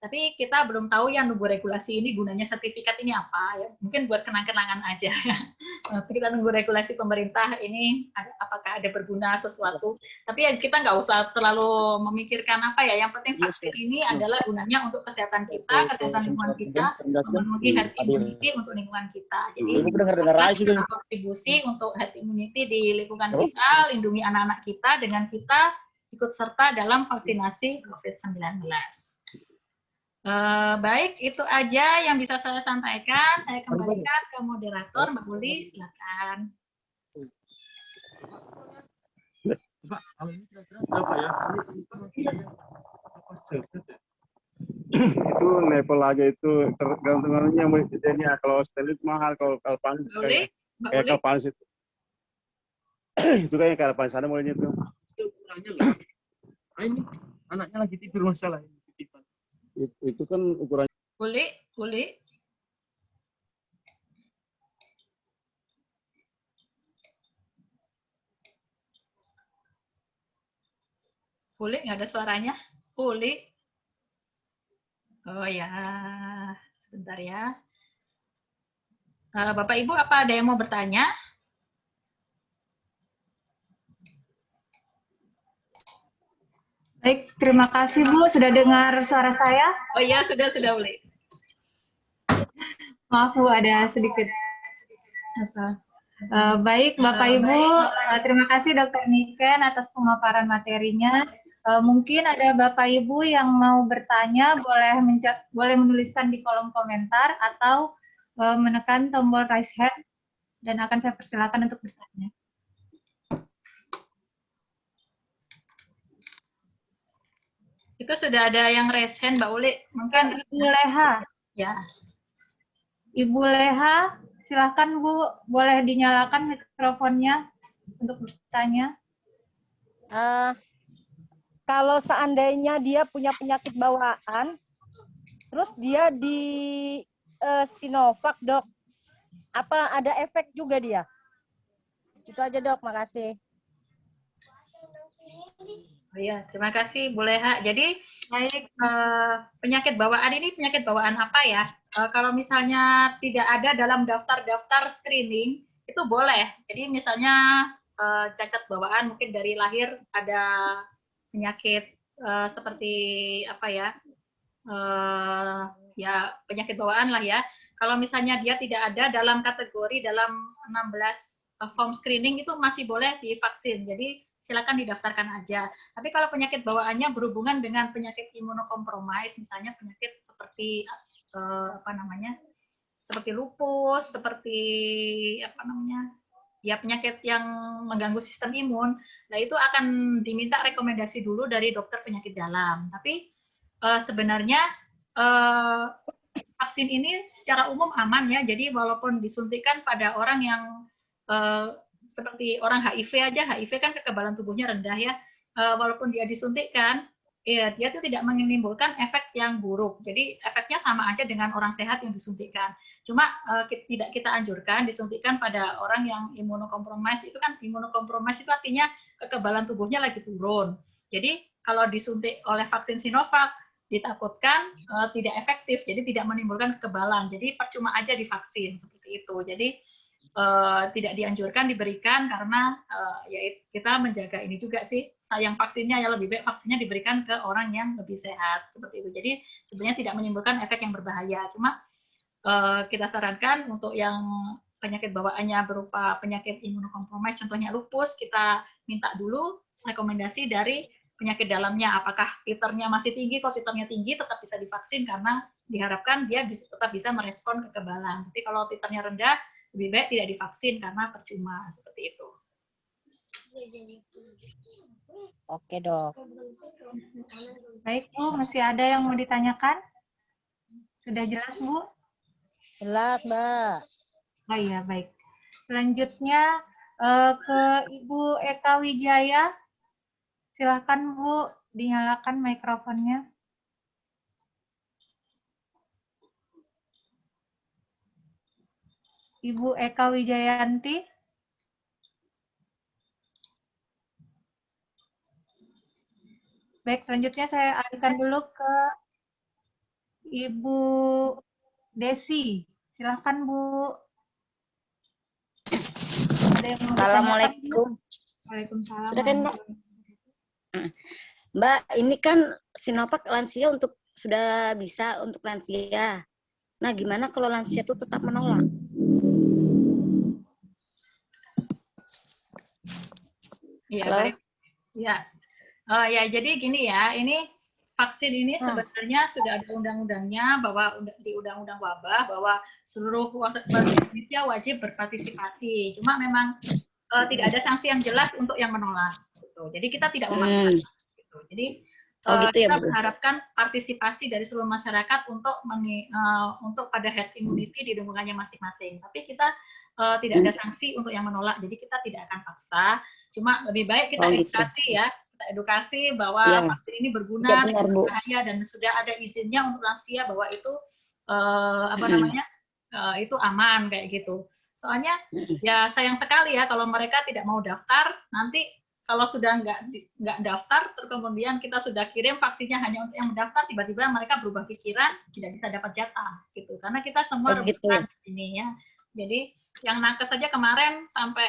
Tapi kita belum tahu ya nunggu regulasi ini gunanya sertifikat ini apa ya. Mungkin buat kenang-kenangan aja. Kita nunggu regulasi pemerintah ini apakah ada berguna sesuatu. Tapi ya kita nggak usah terlalu memikirkan apa ya. Yang penting vaksin ini adalah gunanya untuk kesehatan kita, kesehatan lingkungan kita, memenuhi herd immunity untuk lingkungan kita. Jadi kita kontribusi untuk herd immunity di lingkungan kita, lindungi anak-anak kita dengan kita ikut serta dalam vaksinasi COVID-19. Baik, itu aja yang bisa saya sampaikan. Saya kembalikan ke moderator, Mbak Uli, silakan. Pak, kalau ini kira-kira berapa ya? Itu level aja itu tergantungannya modelnya. Kalau steroid mahal, kalau kalpanis kayak kalpanis itu. Itu kayaknya kalpanis ada modelnya itu. Itu ukurannya loh. Nah, ini anaknya lagi tidur masalah ini. Itu kan ukurannya. Uli. Uli, nggak ada suaranya. Uli. Oh ya, sebentar ya. Bapak Ibu, apa ada yang mau bertanya? Baik, terima kasih Bu, sudah dengar suara saya? Oh iya, sudah Uli. Maaf Bu, ada sedikit masalah. Baik, Bapak Ibu, terima kasih Dr. Niken atas pemaparan materinya. Mungkin ada Bapak Ibu yang mau bertanya, boleh menuliskan di kolom komentar atau menekan tombol raise hand dan akan saya persilakan untuk bertanya. Itu sudah ada yang raise hand, Mbak Uli. Mungkin Ibu Leha. Ya. Ibu Leha, silahkan Bu, boleh dinyalakan mikrofonnya untuk bertanya. Kalau seandainya dia punya penyakit bawaan, terus dia di Sinovac, Dok, apa ada efek juga dia? Itu aja, Dok, makasih. Ya, terima kasih Bu Leha. Jadi baik, penyakit bawaan ini penyakit bawaan apa ya? Kalau misalnya tidak ada dalam daftar-daftar screening itu boleh. Jadi misalnya cacat bawaan mungkin dari lahir ada penyakit seperti apa ya? Ya penyakit bawaan lah ya. Kalau misalnya dia tidak ada dalam kategori dalam 16 form screening itu masih boleh divaksin. Jadi silakan didaftarkan aja. Tapi kalau penyakit bawaannya berhubungan dengan penyakit imunokompromis, misalnya penyakit seperti apa namanya, seperti lupus, seperti apa namanya, ya penyakit yang mengganggu sistem imun, nah itu akan diminta rekomendasi dulu dari dokter penyakit dalam. Tapi sebenarnya vaksin ini secara umum aman ya. Jadi walaupun disuntikan pada orang yang seperti orang HIV aja, HIV kan kekebalan tubuhnya rendah ya, walaupun dia disuntikkan, ya dia itu tidak menimbulkan efek yang buruk. Jadi efeknya sama aja dengan orang sehat yang disuntikkan. Cuma tidak kita anjurkan disuntikkan pada orang yang imunokompromis. Itu kan imunokompromis itu artinya kekebalan tubuhnya lagi turun. Jadi kalau disuntik oleh vaksin Sinovac ditakutkan tidak efektif, jadi tidak menimbulkan kekebalan. Jadi percuma aja divaksin seperti itu. Jadi tidak dianjurkan diberikan karena ya kita menjaga ini juga sih, sayang vaksinnya ya, lebih baik vaksinnya diberikan ke orang yang lebih sehat seperti itu. Jadi sebenarnya tidak menimbulkan efek yang berbahaya, cuma kita sarankan untuk yang penyakit bawaannya berupa penyakit imunokompromis, contohnya lupus, kita minta dulu rekomendasi dari penyakit dalamnya, apakah titernya masih tinggi. Kalau titernya tinggi tetap bisa divaksin karena diharapkan dia tetap bisa merespon kekebalan. Tapi kalau titernya rendah lebih baik tidak divaksin karena percuma seperti itu. Oke, Dok. Baik Bu, masih ada yang mau ditanyakan? Sudah jelas Bu? Jelas, Mbak. Oh iya, baik. Selanjutnya ke Ibu Eka Wijaya. Silakan Bu, dinyalakan mikrofonnya. Ibu Eka Wijayanti. Baik, selanjutnya saya alihkan dulu ke Ibu Desi. Silakan Bu. Assalamualaikum. Waalaikumsalam. Sudah kan Mbak? Mbak, ini kan Sinovac lansia sudah bisa untuk lansia. Nah, gimana kalau lansia itu tetap menolak? Iya, baik. Ya. Ya, jadi gini ya, ini vaksin ini sebenarnya sudah ada undang-undangnya bahwa di Undang-Undang Wabah bahwa seluruh warga Indonesia wajib berpartisipasi. Cuma memang tidak ada sanksi yang jelas untuk yang menolak. Gitu. Jadi kita tidak memaksa. Gitu. Jadi kita mengharapkan partisipasi dari seluruh masyarakat untuk pada herd immunity di lingkungannya masing-masing. Tapi kita tidak ada sanksi untuk yang menolak. Jadi kita tidak akan paksa. Cuma lebih baik kita edukasi ya. Kita edukasi bahwa vaksin ini berguna, tidak berbahaya, dan sudah ada izinnya untuk lansia bahwa itu apa namanya itu aman kayak gitu. Soalnya ya sayang sekali ya kalau mereka tidak mau daftar, nanti kalau sudah nggak daftar, terus kemudian kita sudah kirim vaksinnya hanya untuk yang mendaftar, tiba-tiba mereka berubah pikiran, tidak bisa dapat jatah gitu. Karena kita semua rebutan di sini ya. Jadi yang nakes saja kemarin sampai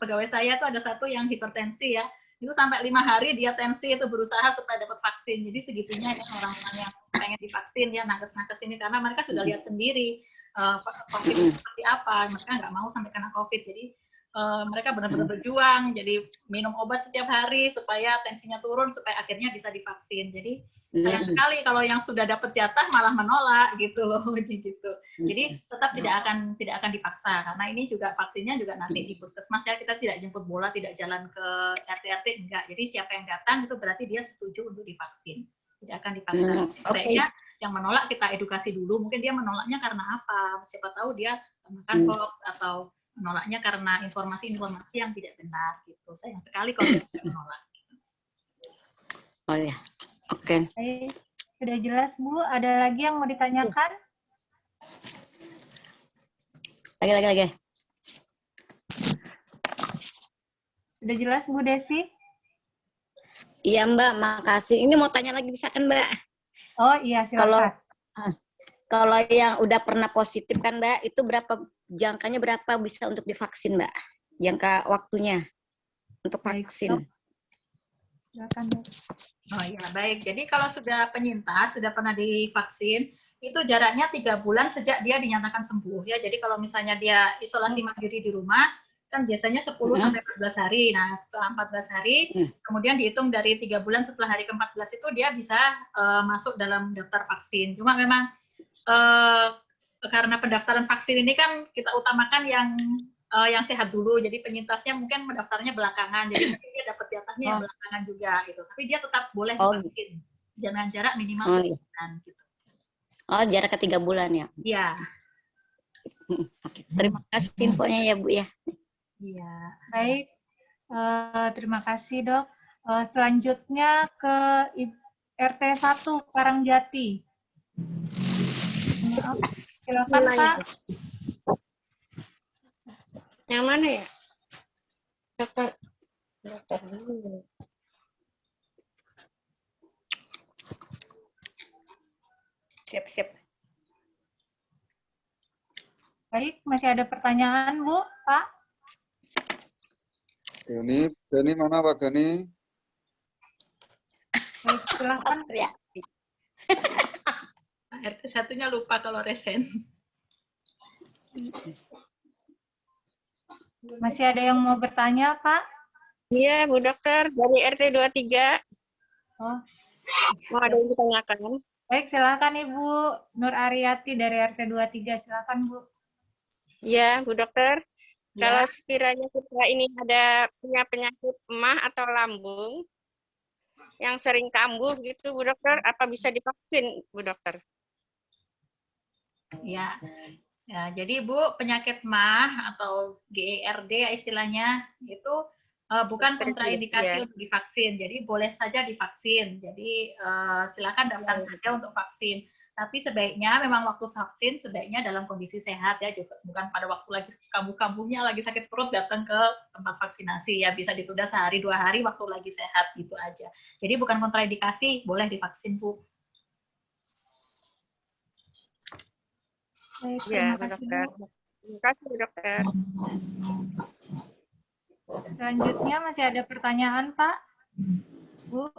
pegawai saya tuh ada satu yang hipertensi ya, itu sampai 5 hari dia tensi itu berusaha supaya dapat vaksin. Jadi segitunya ya orang-orang yang pengen divaksin ya, nakes-nakes ini, karena mereka sudah lihat sendiri COVID seperti apa, mereka nggak mau sampai kena COVID. Jadi mereka benar-benar berjuang, jadi minum obat setiap hari supaya tensinya turun, supaya akhirnya bisa divaksin. Jadi sayang sekali kalau yang sudah dapat jatah malah menolak gitu loh, gitu. Jadi tetap tidak akan dipaksa, karena ini juga vaksinnya juga nanti di puskesmas ya, kita tidak jemput bola, tidak jalan ke RT-RT, enggak. Jadi siapa yang datang itu berarti dia setuju untuk divaksin, tidak akan dipaksa. Sebaiknya yang menolak kita edukasi dulu, mungkin dia menolaknya karena apa, siapa tahu dia makan hoax atau menolaknya karena informasi-informasi yang tidak benar gitu. Sayang sekali kalau dia menolak. Oh ya, oke. Sudah jelas Bu, ada lagi yang mau ditanyakan? Lagi. Sudah jelas Bu Desi? Iya Mbak, makasih. Ini mau tanya lagi bisa kan Mbak? Oh iya, silakan. Kalau yang udah pernah positif kan Mbak, itu jangkanya berapa bisa untuk divaksin Mbak? Jangka waktunya untuk vaksin. Silakan Mbak. Oh iya, baik. Jadi kalau sudah penyintas, sudah pernah divaksin, itu jaraknya 3 bulan sejak dia dinyatakan sembuh ya. Jadi kalau misalnya dia isolasi mandiri di rumah, kan biasanya 10 sampai 14 hari. Nah, setelah 14 hari, kemudian dihitung dari 3 bulan setelah hari ke-14 itu dia bisa masuk dalam daftar vaksin. Cuma memang karena pendaftaran vaksin ini kan kita utamakan yang sehat dulu. Jadi penyintasnya mungkin mendaftarnya belakangan. Jadi mungkin dia dapat jatahnya yang belakangan juga gitu. Tapi dia tetap boleh divaksin. Jangan jarak minimal 3 bulan gitu. Oh, jarak ke 3 bulan ya? Iya. Oke. Terima kasih infonya ya Bu ya. Iya, baik. Terima kasih Dok. Selanjutnya ke RT 1 Karangjati. Maaf, silakan Pak. Yang mana ya? Dokter dulu. Siap. Baik, masih ada pertanyaan Bu, Pak? Gani mana Pak Gani? Baik, silakan. RT 1-nya lupa kalau resen. Masih ada yang mau bertanya, Pak? Iya, Bu Dokter, dari RT 23. Oh. Mau ada yang ditanyakan? Baik, silakan Ibu Nur Ariati dari RT 23. Silakan, Bu. Iya, Bu Dokter. Ya. Kalau sekiranya kita ini punya penyakit emah atau lambung yang sering kambuh gitu, Bu Dokter, apa bisa divaksin, Bu Dokter? Ya, jadi Bu, penyakit MAH atau GERD ya istilahnya itu bukan kontraindikasi untuk divaksin, jadi boleh saja divaksin. Jadi silakan daftar saja untuk vaksin. Tapi sebaiknya memang waktu vaksin sebaiknya dalam kondisi sehat ya, juga bukan pada waktu lagi kambuh-kambuhnya, lagi sakit perut datang ke tempat vaksinasi ya, bisa ditunda sehari 2 hari waktu lagi sehat gitu aja. Jadi bukan kontraindikasi, boleh divaksin Bu. Baik, Ya, terima kasih, Dokter. Bu. Terima kasih, Dokter. Selanjutnya masih ada pertanyaan, Pak? Bu?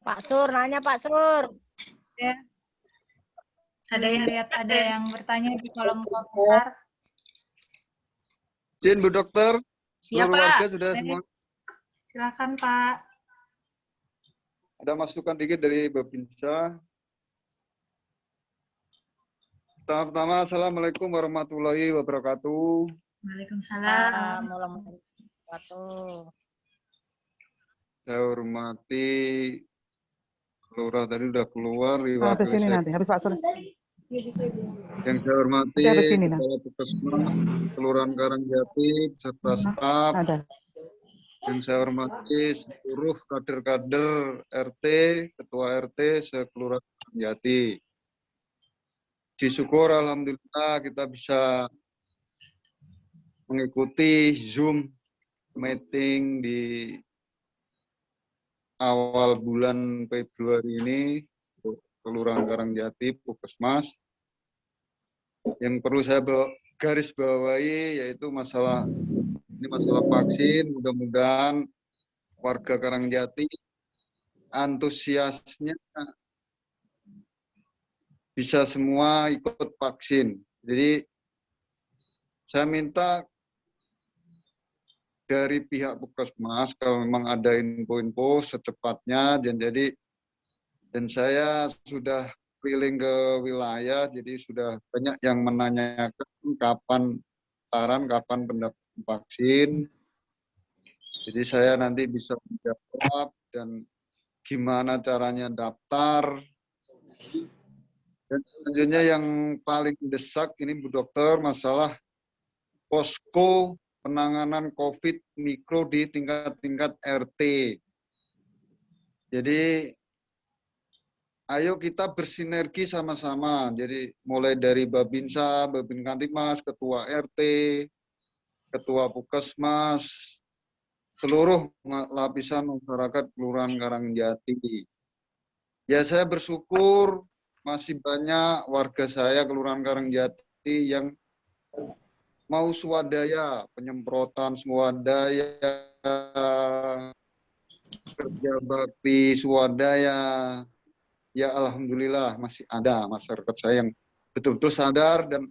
Pak Sur, nanya Pak Sur. Ya. Ada yang bertanya di kolom komentar. Izin Bu Dokter. Siap, seluruh Pak. warga sudah semua. Silakan, Pak. Ada masukan dikit dari Babinsa. Pertama, Assalamualaikum warahmatullahi wabarakatuh. Waalaikumsalam. Saya hormati Lurah tadi udah keluar, diwakili saya. Habis Pak Sur. Yang saya hormati Kepala Puskesmas Kelurahan Karangjati serta staf. Yang saya hormati seluruh kader-kader RT, Ketua RT sekelurahan Karangjati. Syukur alhamdulillah kita bisa mengikuti Zoom meeting di awal bulan Februari ini Kelurahan Karangjati Puskesmas. Yang perlu saya garis bawahi yaitu masalah vaksin. Mudah-mudahan warga Karangjati antusiasnya bisa semua ikut vaksin. Jadi saya minta dari pihak Puskesmas kalau memang ada info-info secepatnya, dan saya sudah keliling ke wilayah, jadi sudah banyak yang menanyakan kapan pendaftaran vaksin. Jadi saya nanti bisa menjawab dan gimana caranya daftar. Dan selanjutnya yang paling mendesak ini Bu Dokter, masalah posko penanganan COVID mikro di tingkat-tingkat RT. Jadi ayo kita bersinergi sama-sama. Jadi mulai dari Babinsa, Babin Kamtibmas, Ketua RT, Ketua Puskesmas, seluruh lapisan masyarakat Kelurahan Karangjati. Ya saya bersyukur masih banyak warga saya Kelurahan Karangjati yang mau swadaya, penyemprotan swadaya, kerja bakti swadaya. Ya alhamdulillah masih ada masyarakat saya yang betul-betul sadar dan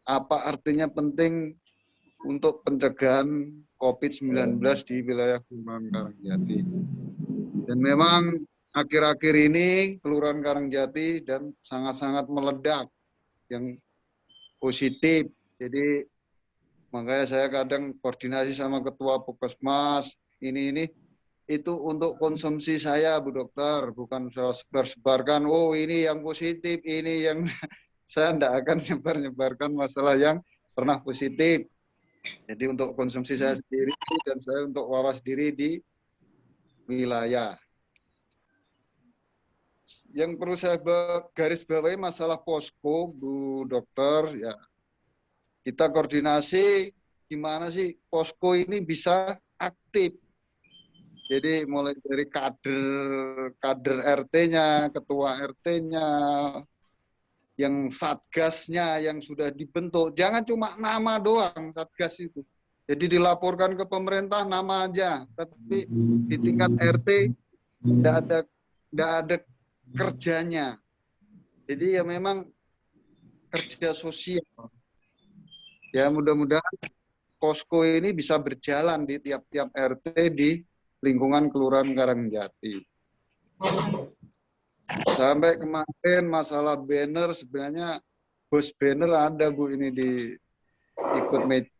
apa artinya penting untuk pencegahan COVID-19 di wilayah Kelurahan Karangjati. Dan memang akhir-akhir ini Kelurahan Karangjati dan sangat-sangat meledak yang positif. Jadi makanya saya kadang koordinasi sama Ketua Puskesmas ini itu untuk konsumsi saya Bu Dokter, bukan saya sebar-sebarkan, oh ini yang positif, ini yang saya tidak akan sebar-sebarkan masalah yang pernah positif. Jadi untuk konsumsi saya sendiri dan saya untuk wawas diri di wilayah. Yang perlu saya garis bawahi masalah posko Bu Dokter, ya kita koordinasi gimana sih posko ini bisa aktif. Jadi mulai dari kader RT-nya, ketua RT-nya, yang satgasnya yang sudah dibentuk. Jangan cuma nama doang satgas itu. Jadi dilaporkan ke pemerintah nama aja, tapi di tingkat RT tidak ada kerjanya. Jadi ya memang kerja sosial. Ya mudah-mudahan posko ini bisa berjalan di tiap-tiap RT di lingkungan Kelurahan Karangjati. Sampai kemarin masalah banner, sebenarnya bos banner ada Bu ini di ikut meja.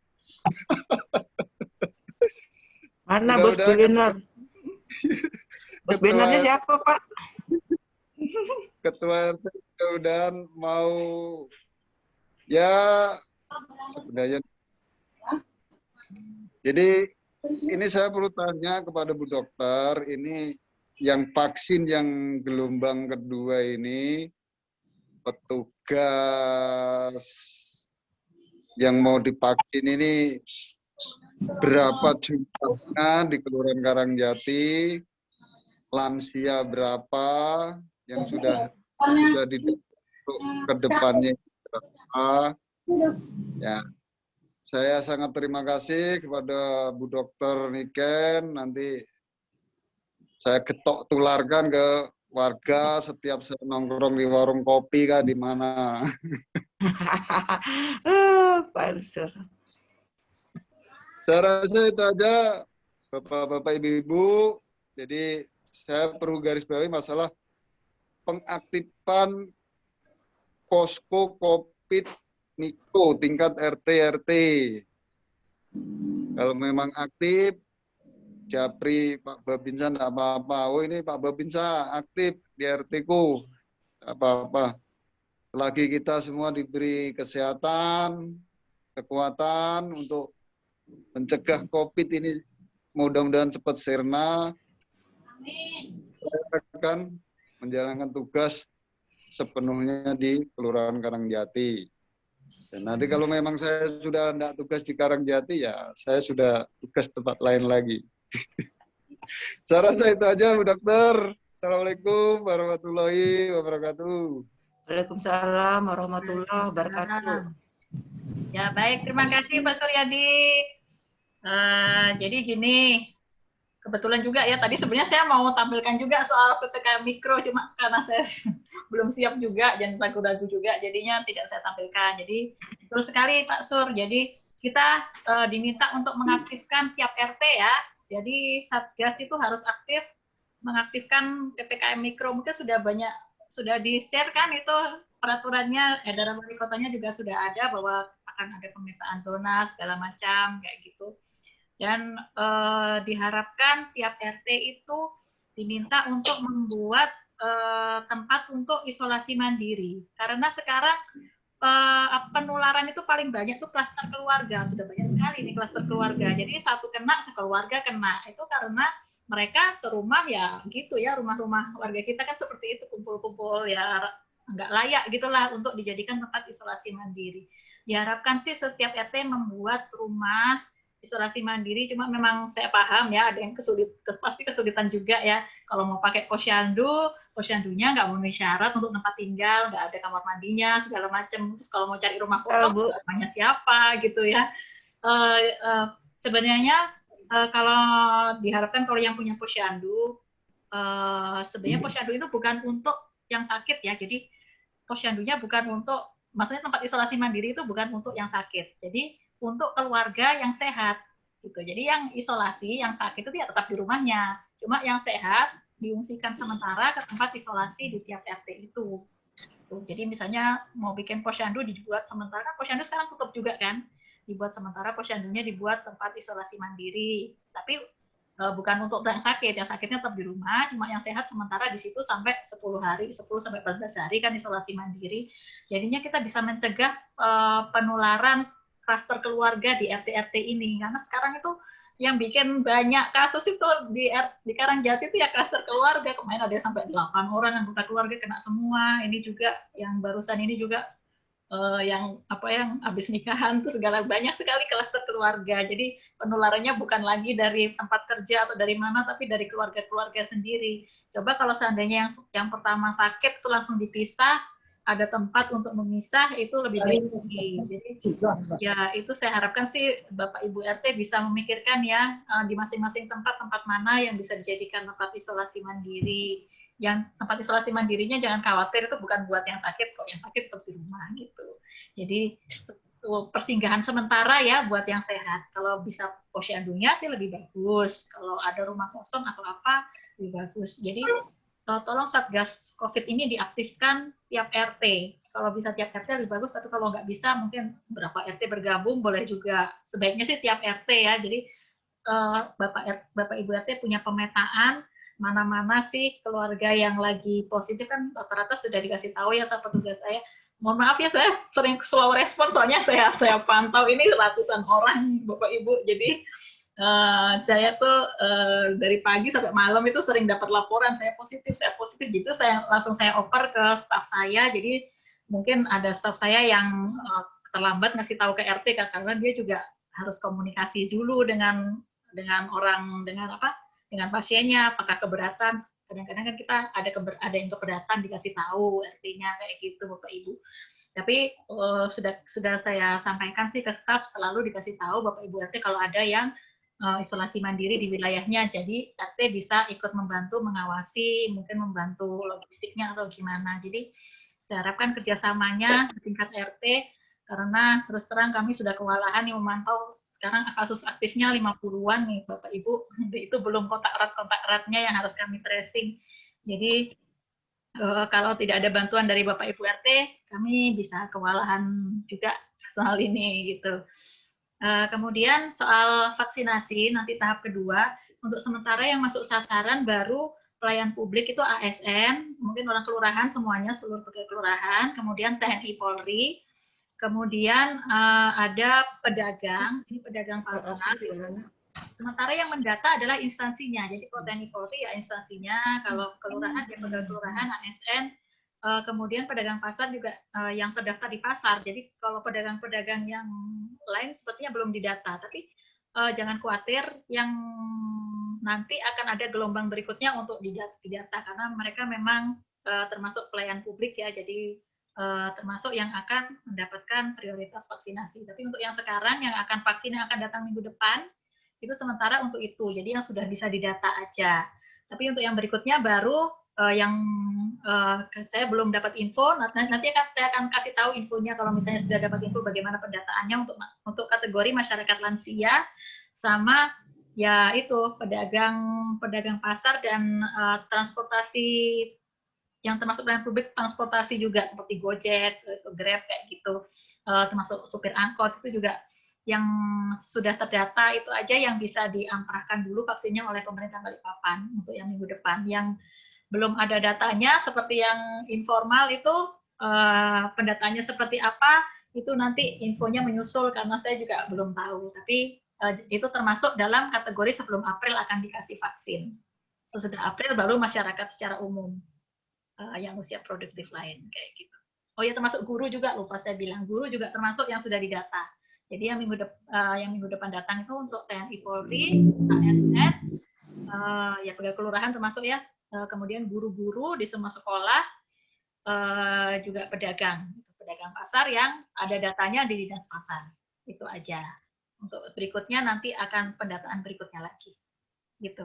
Mana bos banner? Bos bannernya siapa Pak? Ketua RT mudah-mudahan mau ya sebenarnya. Jadi ini saya perlu tanya kepada Bu Dokter, ini yang vaksin yang gelombang kedua ini, petugas yang mau divaksin ini berapa jumlahnya di Kelurahan Karangjati, lansia berapa, yang sudah dibentuk ke depannya berapa. Ya, saya sangat terima kasih kepada Bu Dokter Niken. Nanti saya getok tularkan ke warga setiap saya nongkrong di warung kopi kah di mana. Pak Ustaz. Saya rasa itu aja Bapak-bapak Ibu-ibu. Jadi saya perlu garis bawahi masalah pengaktifan posko COVID mikro tingkat RT. Kalau memang aktif, Japri, Pak Babinsa enggak apa-apa. Oh ini Pak Babinsa aktif di RT-ku. Enggak apa-apa. Selagi kita semua diberi kesehatan, kekuatan untuk mencegah COVID ini mudah-mudahan cepat sirna. Saya akan menjalankan tugas sepenuhnya di Kelurahan Karangjati. Dan nanti kalau memang saya sudah tidak tugas di Karangjati, ya saya sudah tugas tempat lain lagi. Saya rasa itu aja, Bu Dokter. Assalamualaikum warahmatullahi wabarakatuh. Waalaikumsalam warahmatullahi wabarakatuh. Ya baik, terima kasih Pak Suryadi. Jadi gini, kebetulan juga ya tadi sebenarnya saya mau tampilkan juga soal PPKM Mikro, cuma karena saya belum siap juga dan ragu-ragu juga, jadinya tidak saya tampilkan. Jadi betul sekali Pak Sur. Jadi kita diminta untuk mengaktifkan tiap RT ya. Jadi Satgas itu harus aktif mengaktifkan PPKM Mikro. Mungkin sudah di-share kan itu peraturannya, edaran wali kotanya juga sudah ada bahwa akan ada pemetaan zona segala macam kayak gitu. Dan diharapkan tiap RT itu diminta untuk membuat tempat untuk isolasi mandiri. Karena sekarang penularan itu paling banyak tuh klaster keluarga. Sudah banyak sekali nih klaster keluarga. Jadi satu kena, sekeluarga kena. Itu karena mereka serumah ya gitu ya, rumah-rumah warga kita kan seperti itu, kumpul-kumpul ya nggak layak gitulah untuk dijadikan tempat isolasi mandiri. Diharapkan sih setiap RT membuat rumah isolasi mandiri, cuma memang saya paham ya ada yang pasti kesulitan juga ya. Kalau mau pakai posyandunya nggak memenuhi syarat untuk tempat tinggal, nggak ada kamar mandinya segala macam. Terus kalau mau cari rumah kosong, rumahnya siapa gitu ya. Sebenarnya kalau diharapkan kalau yang punya posyandu, sebenarnya posyandu itu bukan untuk yang sakit ya. Jadi posyandunya bukan untuk, maksudnya tempat isolasi mandiri itu bukan untuk yang sakit. Jadi untuk keluarga yang sehat gitu. Jadi yang isolasi, yang sakit itu ya tetap di rumahnya. Cuma yang sehat diungsikan sementara ke tempat isolasi di tiap RT itu. Jadi misalnya mau bikin posyandu dibuat sementara, kan posyandu sekarang tutup juga kan. Dibuat sementara posyandunya dibuat tempat isolasi mandiri. Tapi bukan untuk yang sakitnya tetap di rumah, cuma yang sehat sementara di situ sampai 10 sampai 14 hari kan isolasi mandiri. Jadinya kita bisa mencegah penularan klaster keluarga di RT-RT ini, karena sekarang itu yang bikin banyak kasus itu di Karangjati itu ya klaster keluarga. Kemarin ada sampai 8 orang anggota keluarga kena semua. Ini juga yang barusan ini juga yang habis nikahan tuh segala, banyak sekali klaster keluarga. Jadi penularannya bukan lagi dari tempat kerja atau dari mana, tapi dari keluarga-keluarga sendiri. Coba kalau seandainya yang pertama sakit itu langsung dipisah, ada tempat untuk memisah, itu lebih baik lagi. Jadi ya itu saya harapkan sih Bapak Ibu RT bisa memikirkan ya di masing-masing tempat mana yang bisa dijadikan tempat isolasi mandiri. Yang tempat isolasi mandirinya jangan khawatir, itu bukan buat yang sakit kok, yang sakit tetap di rumah gitu. Jadi persinggahan sementara ya buat yang sehat. Kalau bisa posyandunya sih lebih bagus. Kalau ada rumah kosong atau apa lebih bagus. Jadi tolong Satgas COVID ini diaktifkan tiap RT. Kalau bisa tiap RT lebih bagus, tapi kalau nggak bisa mungkin berapa RT bergabung boleh juga. Sebaiknya sih tiap RT ya. Jadi Bapak Ibu RT punya pemetaan mana-mana sih keluarga yang lagi positif, kan rata-rata sudah dikasih tahu ya sama petugas saya. Mohon maaf ya, saya sering slow respon soalnya saya pantau ini ratusan orang Bapak Ibu. Jadi saya tuh dari pagi sampai malam itu sering dapat laporan saya positif gitu. Saya oper ke staf saya. Jadi mungkin ada staf saya yang terlambat ngasih tahu ke RT karena dia juga harus komunikasi dulu dengan pasiennya, apakah keberatan. Kadang-kadang kan kita ada yang keberatan dikasih tahu RT-nya kayak gitu Bapak Ibu. Tapi sudah saya sampaikan sih ke staf, selalu dikasih tahu Bapak Ibu RT kalau ada yang isolasi mandiri di wilayahnya. Jadi RT bisa ikut membantu mengawasi, mungkin membantu logistiknya atau gimana. Jadi saya harapkan kerjasamanya di tingkat RT, karena terus terang kami sudah kewalahan nih memantau sekarang kasus aktifnya 50-an nih Bapak Ibu. Itu belum kontak eratnya yang harus kami tracing. Jadi kalau tidak ada bantuan dari Bapak Ibu RT, kami bisa kewalahan juga soal ini gitu. Kemudian soal vaksinasi nanti tahap kedua, untuk sementara yang masuk sasaran baru pelayan publik itu ASN, mungkin orang kelurahan semuanya, seluruh pegawai kelurahan, kemudian TNI Polri, kemudian ada pedagang, ini pedagang pasar. Sementara yang mendata adalah instansinya. Jadi kalau TNI Polri ya instansinya, kalau kelurahan ya pegawai kelurahan, ASN, kemudian pedagang pasar juga yang terdaftar di pasar. Jadi kalau pedagang-pedagang yang lain sepertinya belum didata. Tapi jangan khawatir, yang nanti akan ada gelombang berikutnya untuk didata karena mereka memang termasuk pelayan publik ya. Jadi termasuk yang akan mendapatkan prioritas vaksinasi. Tapi untuk yang sekarang yang akan vaksin yang akan datang minggu depan, itu sementara untuk itu. Jadi yang sudah bisa didata aja. Tapi untuk yang berikutnya baru yang saya belum dapat info. Nanti saya akan kasih tahu infonya kalau misalnya sudah dapat info bagaimana pendataannya untuk kategori masyarakat lansia sama ya itu pedagang pasar dan transportasi yang termasuk pelayan publik, transportasi juga seperti Gojek, Grab kayak gitu, termasuk supir angkot itu juga yang sudah terdata itu aja yang bisa diangkrahkan dulu vaksinnya oleh pemerintah Balikpapan untuk yang minggu depan. Yang belum ada datanya seperti yang informal itu pendataannya seperti apa itu nanti infonya menyusul karena saya juga belum tahu. Tapi itu termasuk dalam kategori sebelum April akan dikasih vaksin. Sesudah April baru masyarakat secara umum yang usia produktif lain kayak gitu. Oh ya, termasuk guru juga, lupa saya bilang, guru juga termasuk yang sudah didata. Jadi yang minggu depan datang itu untuk TNI Polri, ASN, ya pegawai kelurahan termasuk ya, kemudian guru-guru di semua sekolah, juga pedagang pasar yang ada datanya di dinas pasar. Itu aja. Untuk berikutnya nanti akan pendataan berikutnya lagi. Gitu.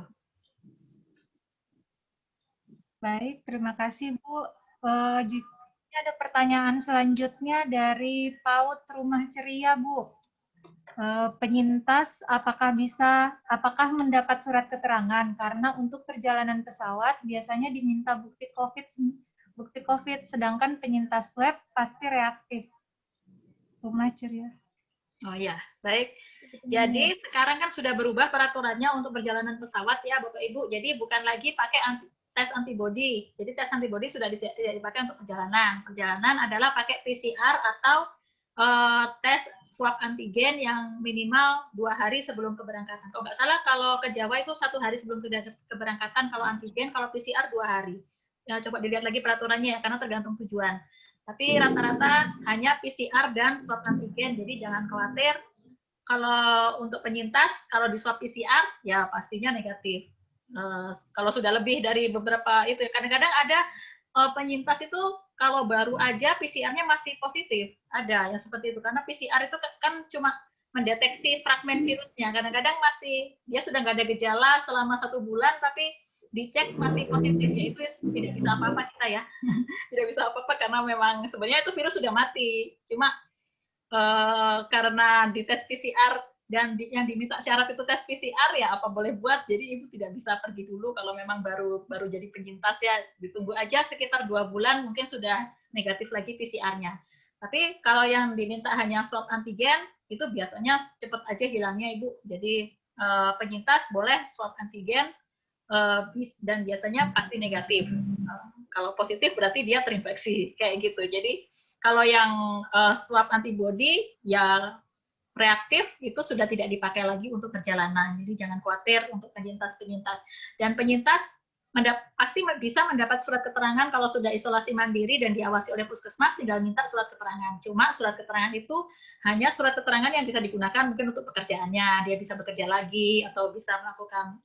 Baik, terima kasih Bu. Jika ada pertanyaan selanjutnya dari PAUD Rumah Ceria, Bu. Penyintas apakah mendapat surat keterangan? Karena untuk perjalanan pesawat biasanya diminta bukti COVID, sedangkan penyintas swab pasti reaktif. Rumah Ceria. Oh ya, baik. Jadi sekarang kan sudah berubah peraturannya untuk perjalanan pesawat ya Bapak Ibu. Jadi bukan lagi pakai tes antibody. Jadi tes antibody sudah tidak dipakai untuk perjalanan. Perjalanan adalah pakai PCR atau tes swab antigen yang minimal 2 hari sebelum keberangkatan. Kalau nggak salah kalau ke Jawa itu 1 hari sebelum keberangkatan kalau antigen, kalau PCR 2 hari. Ya, coba dilihat lagi peraturannya ya, karena tergantung tujuan. Tapi rata-rata hanya PCR dan swab antigen, jadi jangan khawatir. Kalau untuk penyintas, kalau di swab PCR, ya pastinya negatif. Kalau sudah lebih dari beberapa itu, kadang-kadang ada penyintas itu kalau baru aja PCR-nya masih positif, ada yang seperti itu. Karena PCR itu kan cuma mendeteksi fragmen virusnya. Kadang-kadang masih dia sudah nggak ada gejala selama 1 bulan, tapi dicek masih positif, ya itu tidak bisa apa-apa kita ya. Tidak bisa apa-apa karena memang sebenarnya itu virus sudah mati. Cuma karena dites PCR dan yang diminta syarat itu tes PCR ya apa boleh buat, jadi ibu tidak bisa pergi dulu kalau memang baru jadi penyintas ya, ditunggu aja sekitar 2 bulan mungkin sudah negatif lagi PCR-nya. Tapi kalau yang diminta hanya swab antigen itu biasanya cepat aja hilangnya ibu. Jadi penyintas boleh swab antigen dan biasanya pasti negatif. Kalau positif berarti dia terinfeksi kayak gitu. Jadi kalau yang swab antibody ya reaktif itu sudah tidak dipakai lagi untuk perjalanan. Jadi jangan khawatir untuk penyintas-penyintas. Dan penyintas pasti bisa mendapat surat keterangan kalau sudah isolasi mandiri dan diawasi oleh puskesmas, tinggal minta surat keterangan. Cuma surat keterangan itu hanya surat keterangan yang bisa digunakan mungkin untuk pekerjaannya, dia bisa bekerja lagi atau bisa melakukan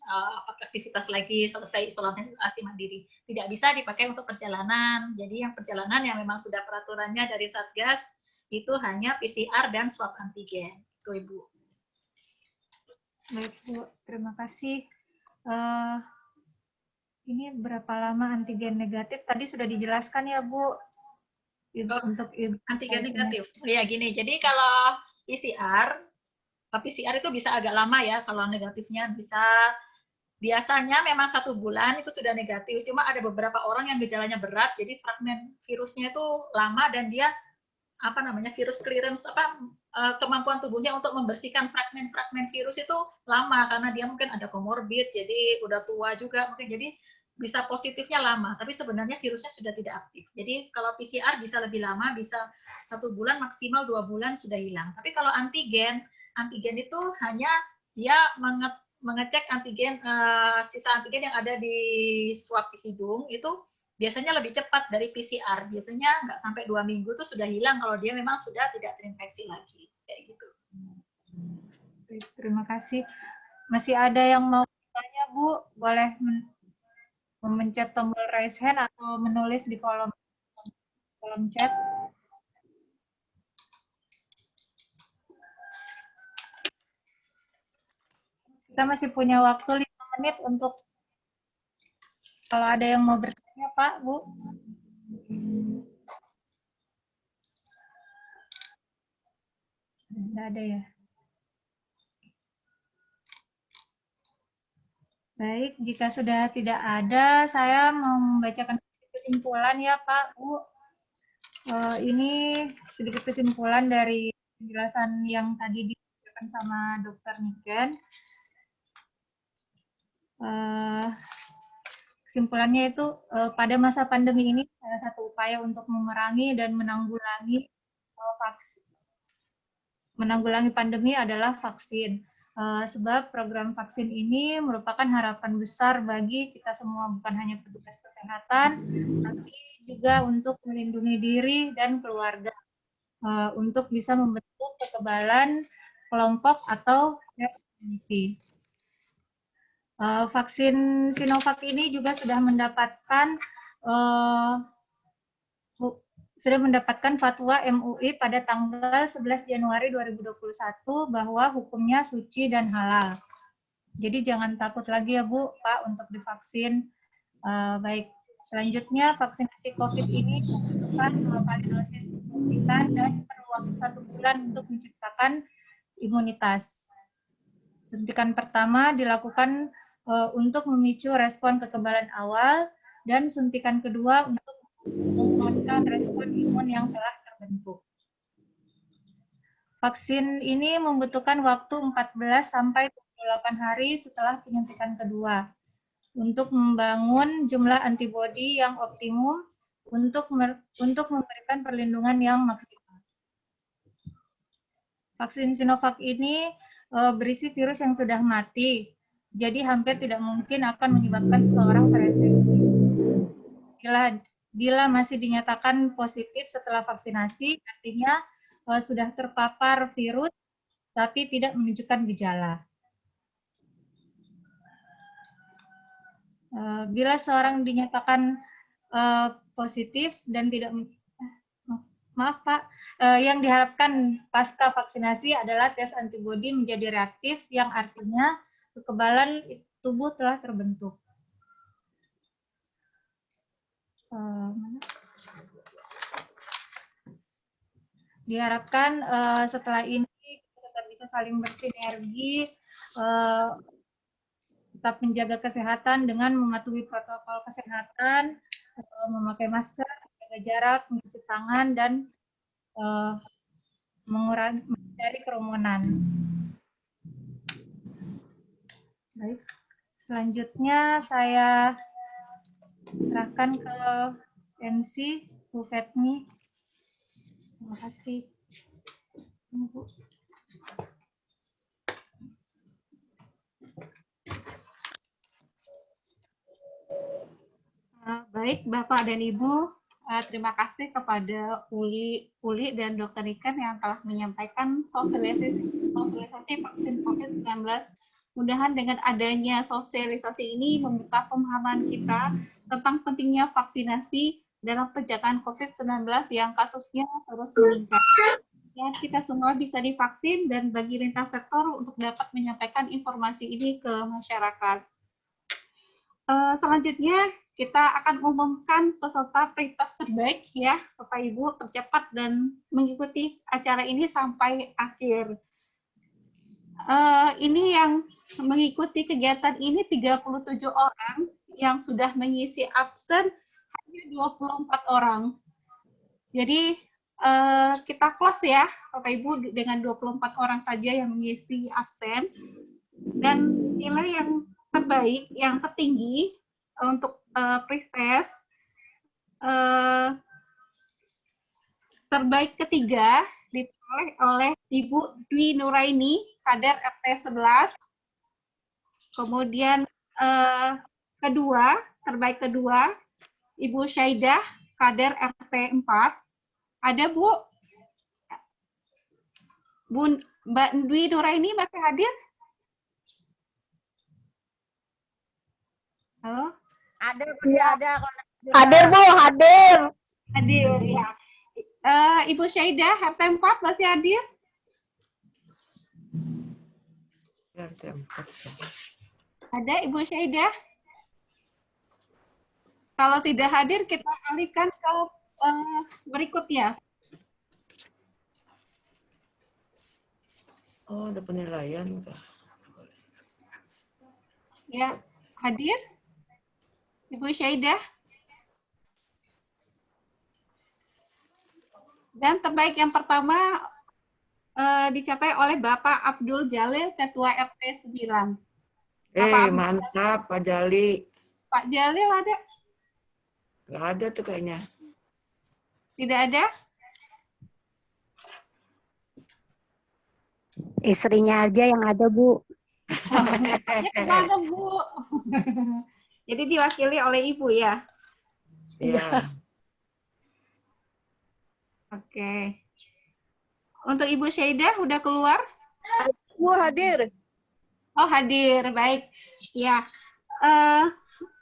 aktivitas lagi selesai isolasi mandiri. Tidak bisa dipakai untuk perjalanan. Jadi yang perjalanan yang memang sudah peraturannya dari Satgas itu hanya PCR dan swab antigen. Itu Ibu. Baik Bu, terima kasih. Ini berapa lama antigen negatif? Tadi sudah dijelaskan ya Bu. Untuk antigen negatif. Ya gini, jadi kalau PCR itu bisa agak lama ya. Kalau negatifnya bisa biasanya memang 1 bulan itu sudah negatif. Cuma ada beberapa orang yang gejalanya berat, jadi fragmen virusnya itu lama dan dia virus clearance kemampuan tubuhnya untuk membersihkan fragmen virus itu lama karena dia mungkin ada komorbid, jadi udah tua juga mungkin, jadi bisa positifnya lama, tapi sebenarnya virusnya sudah tidak aktif. Jadi kalau PCR bisa lebih lama, bisa 1 bulan maksimal 2 bulan sudah hilang. Tapi kalau antigen itu hanya dia mengecek antigen, sisa antigen yang ada di swab hidung itu biasanya lebih cepat dari PCR. Biasanya nggak sampai 2 minggu tuh sudah hilang kalau dia memang sudah tidak terinfeksi lagi. Kayak gitu. Terima kasih. Masih ada yang mau bertanya, Bu? Boleh memencet tombol raise hand atau menulis di kolom chat. Kita masih punya waktu 5 menit untuk kalau ada yang mau bertanya, Pak, Bu. Tidak ada ya. Baik, jika sudah tidak ada, saya mau membacakan kesimpulan ya, Pak, Bu. Ini sedikit kesimpulan dari penjelasan yang tadi disampaikan disampaikan sama Dokter Niken. Kesimpulannya itu pada masa pandemi ini salah satu upaya untuk memerangi dan menanggulangi pandemi adalah vaksin. Sebab program vaksin ini merupakan harapan besar bagi kita semua, bukan hanya petugas kesehatan, tapi juga untuk melindungi diri dan keluarga, untuk bisa membentuk kekebalan kelompok atau herd immunity. Vaksin Sinovac ini juga sudah mendapatkan fatwa MUI pada tanggal 11 Januari 2021 bahwa hukumnya suci dan halal. Jadi jangan takut lagi ya Bu, Pak, untuk divaksin. Baik, selanjutnya vaksinasi COVID ini membutuhkan 2 kali dosis suntikan dan perlu waktu 1 bulan untuk menciptakan imunitas. Suntikan pertama dilakukan untuk memicu respon kekebalan awal, dan suntikan kedua untuk menguatkan respon imun yang telah terbentuk. Vaksin ini membutuhkan waktu 14 sampai 28 hari setelah penyuntikan kedua untuk membangun jumlah antibodi yang optimum untuk memberikan perlindungan yang maksimal. Vaksin Sinovac ini berisi virus yang sudah mati, jadi hampir tidak mungkin akan menyebabkan seseorang terinfeksi. Bila masih dinyatakan positif setelah vaksinasi, artinya sudah terpapar virus tapi tidak menunjukkan gejala. Bila seorang dinyatakan positif dan tidak, maaf Pak, yang diharapkan pasca vaksinasi adalah tes antibodi menjadi reaktif, yang artinya kekebalan tubuh telah terbentuk. Diharapkan setelah ini kita tetap bisa saling bersinergi, tetap menjaga kesehatan dengan mematuhi protokol kesehatan, memakai masker, menjaga jarak, mencuci tangan, dan menghindari kerumunan. Baik, selanjutnya saya serahkan ke MC Bu Fatmi. Terima kasih. Bu. Baik, Bapak dan Ibu, terima kasih kepada Uli dan Dr. Niken yang telah menyampaikan sosialisasi vaksin COVID-19. Mudah-mudahan dengan adanya sosialisasi ini membuka pemahaman kita tentang pentingnya vaksinasi dalam penjagaan COVID-19 yang kasusnya terus meningkat. Ya, kita semua bisa divaksin dan bagi lintas sektor untuk dapat menyampaikan informasi ini ke masyarakat. Selanjutnya kita akan umumkan peserta prioritas terbaik ya, Bapak Ibu, tercepat dan mengikuti acara ini sampai akhir. Ini yang mengikuti kegiatan ini 37 orang, yang sudah mengisi absen hanya 24 orang. Jadi kita close ya, Bapak Ibu, dengan 24 orang saja yang mengisi absen. Dan nilai yang terbaik, yang tertinggi untuk pre-test, terbaik ketiga diperoleh oleh Ibu Dwi Nuraini, kader RT 11. Kemudian terbaik kedua, Ibu Syaidah, kader RT 4. Ada Bu? Mbak Dwi Nuraini masih hadir? Halo? Ada, ada. Hadir Bu, hadir. Hadir ya. Ibu Syaidah, RT 4 masih hadir? Ada Ibu Syaidah? Kalau tidak hadir, kita alihkan ke berikutnya. Oh, ada penilaian. Ya, hadir? Ibu Syaidah? Dan terbaik yang pertama dicapai oleh Bapak Abdul Jalil, Ketua RT 9. Bapak Abdul Mantap Pak Jali. Pak Jalil ada? Nggak ada tuh kayaknya. Tidak ada? Istrinya aja yang ada, Bu. Ada, Bu. Jadi diwakili oleh Ibu ya? Iya. Oke. Untuk Ibu Syaidah udah keluar? Bu hadir. Oh, hadir. Baik. Ya.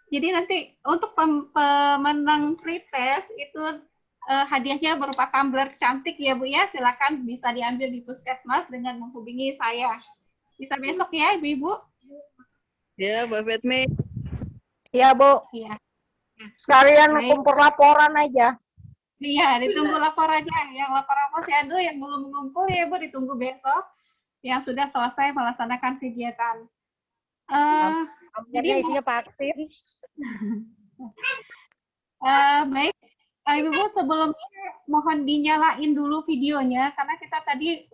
Jadi nanti untuk pemenang pretest itu hadiahnya berupa tumbler cantik ya Bu ya. Silakan bisa diambil di Puskesmas dengan menghubungi saya. Bisa besok ya Ibu-ibu? Ya, Mbak Fatmi. Iya, Bu. Iya. Sekalian Baik. kumpul laporan aja. Iya, ditunggu laporannya. Yang laporan posyandu yang belum mengumpul ya Bu, ditunggu besok. Yang sudah selesai melaksanakan kegiatan. Jadi isinya vaksin. Baik, Ibu sebelumnya mohon dinyalain dulu videonya karena kita tadi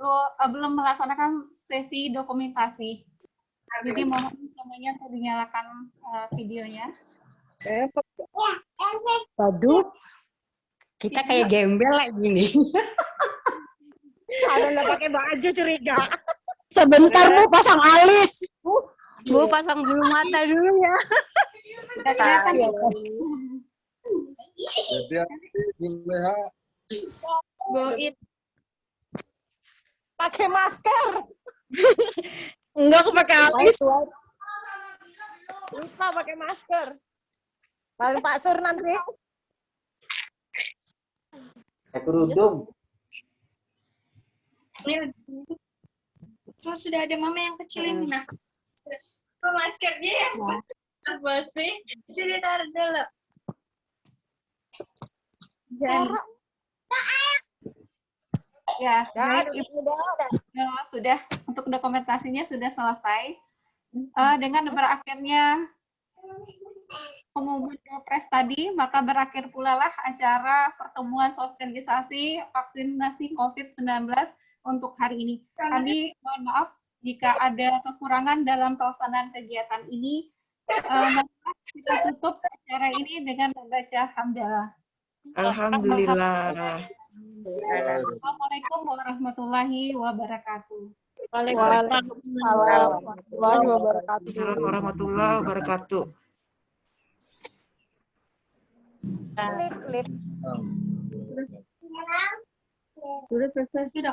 belum melaksanakan sesi dokumentasi. Jadi mohon semuanya untuk dinyalakan videonya. Waduh, kita kayak gembel lagi nih. Ada nggak pakai baju curiga. Sebentar Bu, pasang alis. Bu, pasang bulu mata dulu ya. Udah kelihatan ya. Jadi Pakai masker. enggak aku pakai alis. Lupa pakai masker. Paling Pak Sur nanti. Kerudung. So, sudah ada mama yang kecil yang nah. Maskernya ya. Apa sih? Jadi taruh dulu. Dan ya, baik Ibu sudah untuk dokumentasinya sudah selesai. Dengan berakhirnya pengumuman Pilpres tadi, maka berakhir pula lah acara pertemuan sosialisasi vaksinasi COVID-19 untuk hari ini. Kami mohon maaf jika ada kekurangan dalam pelaksanaan kegiatan ini. Kita tutup acara ini dengan membaca hamdalah. Alhamdulillah. Assalamualaikum warahmatullahi wabarakatuh. Waalaikumsalam warahmatullahi wabarakatuh. Lip. Sudah selesai.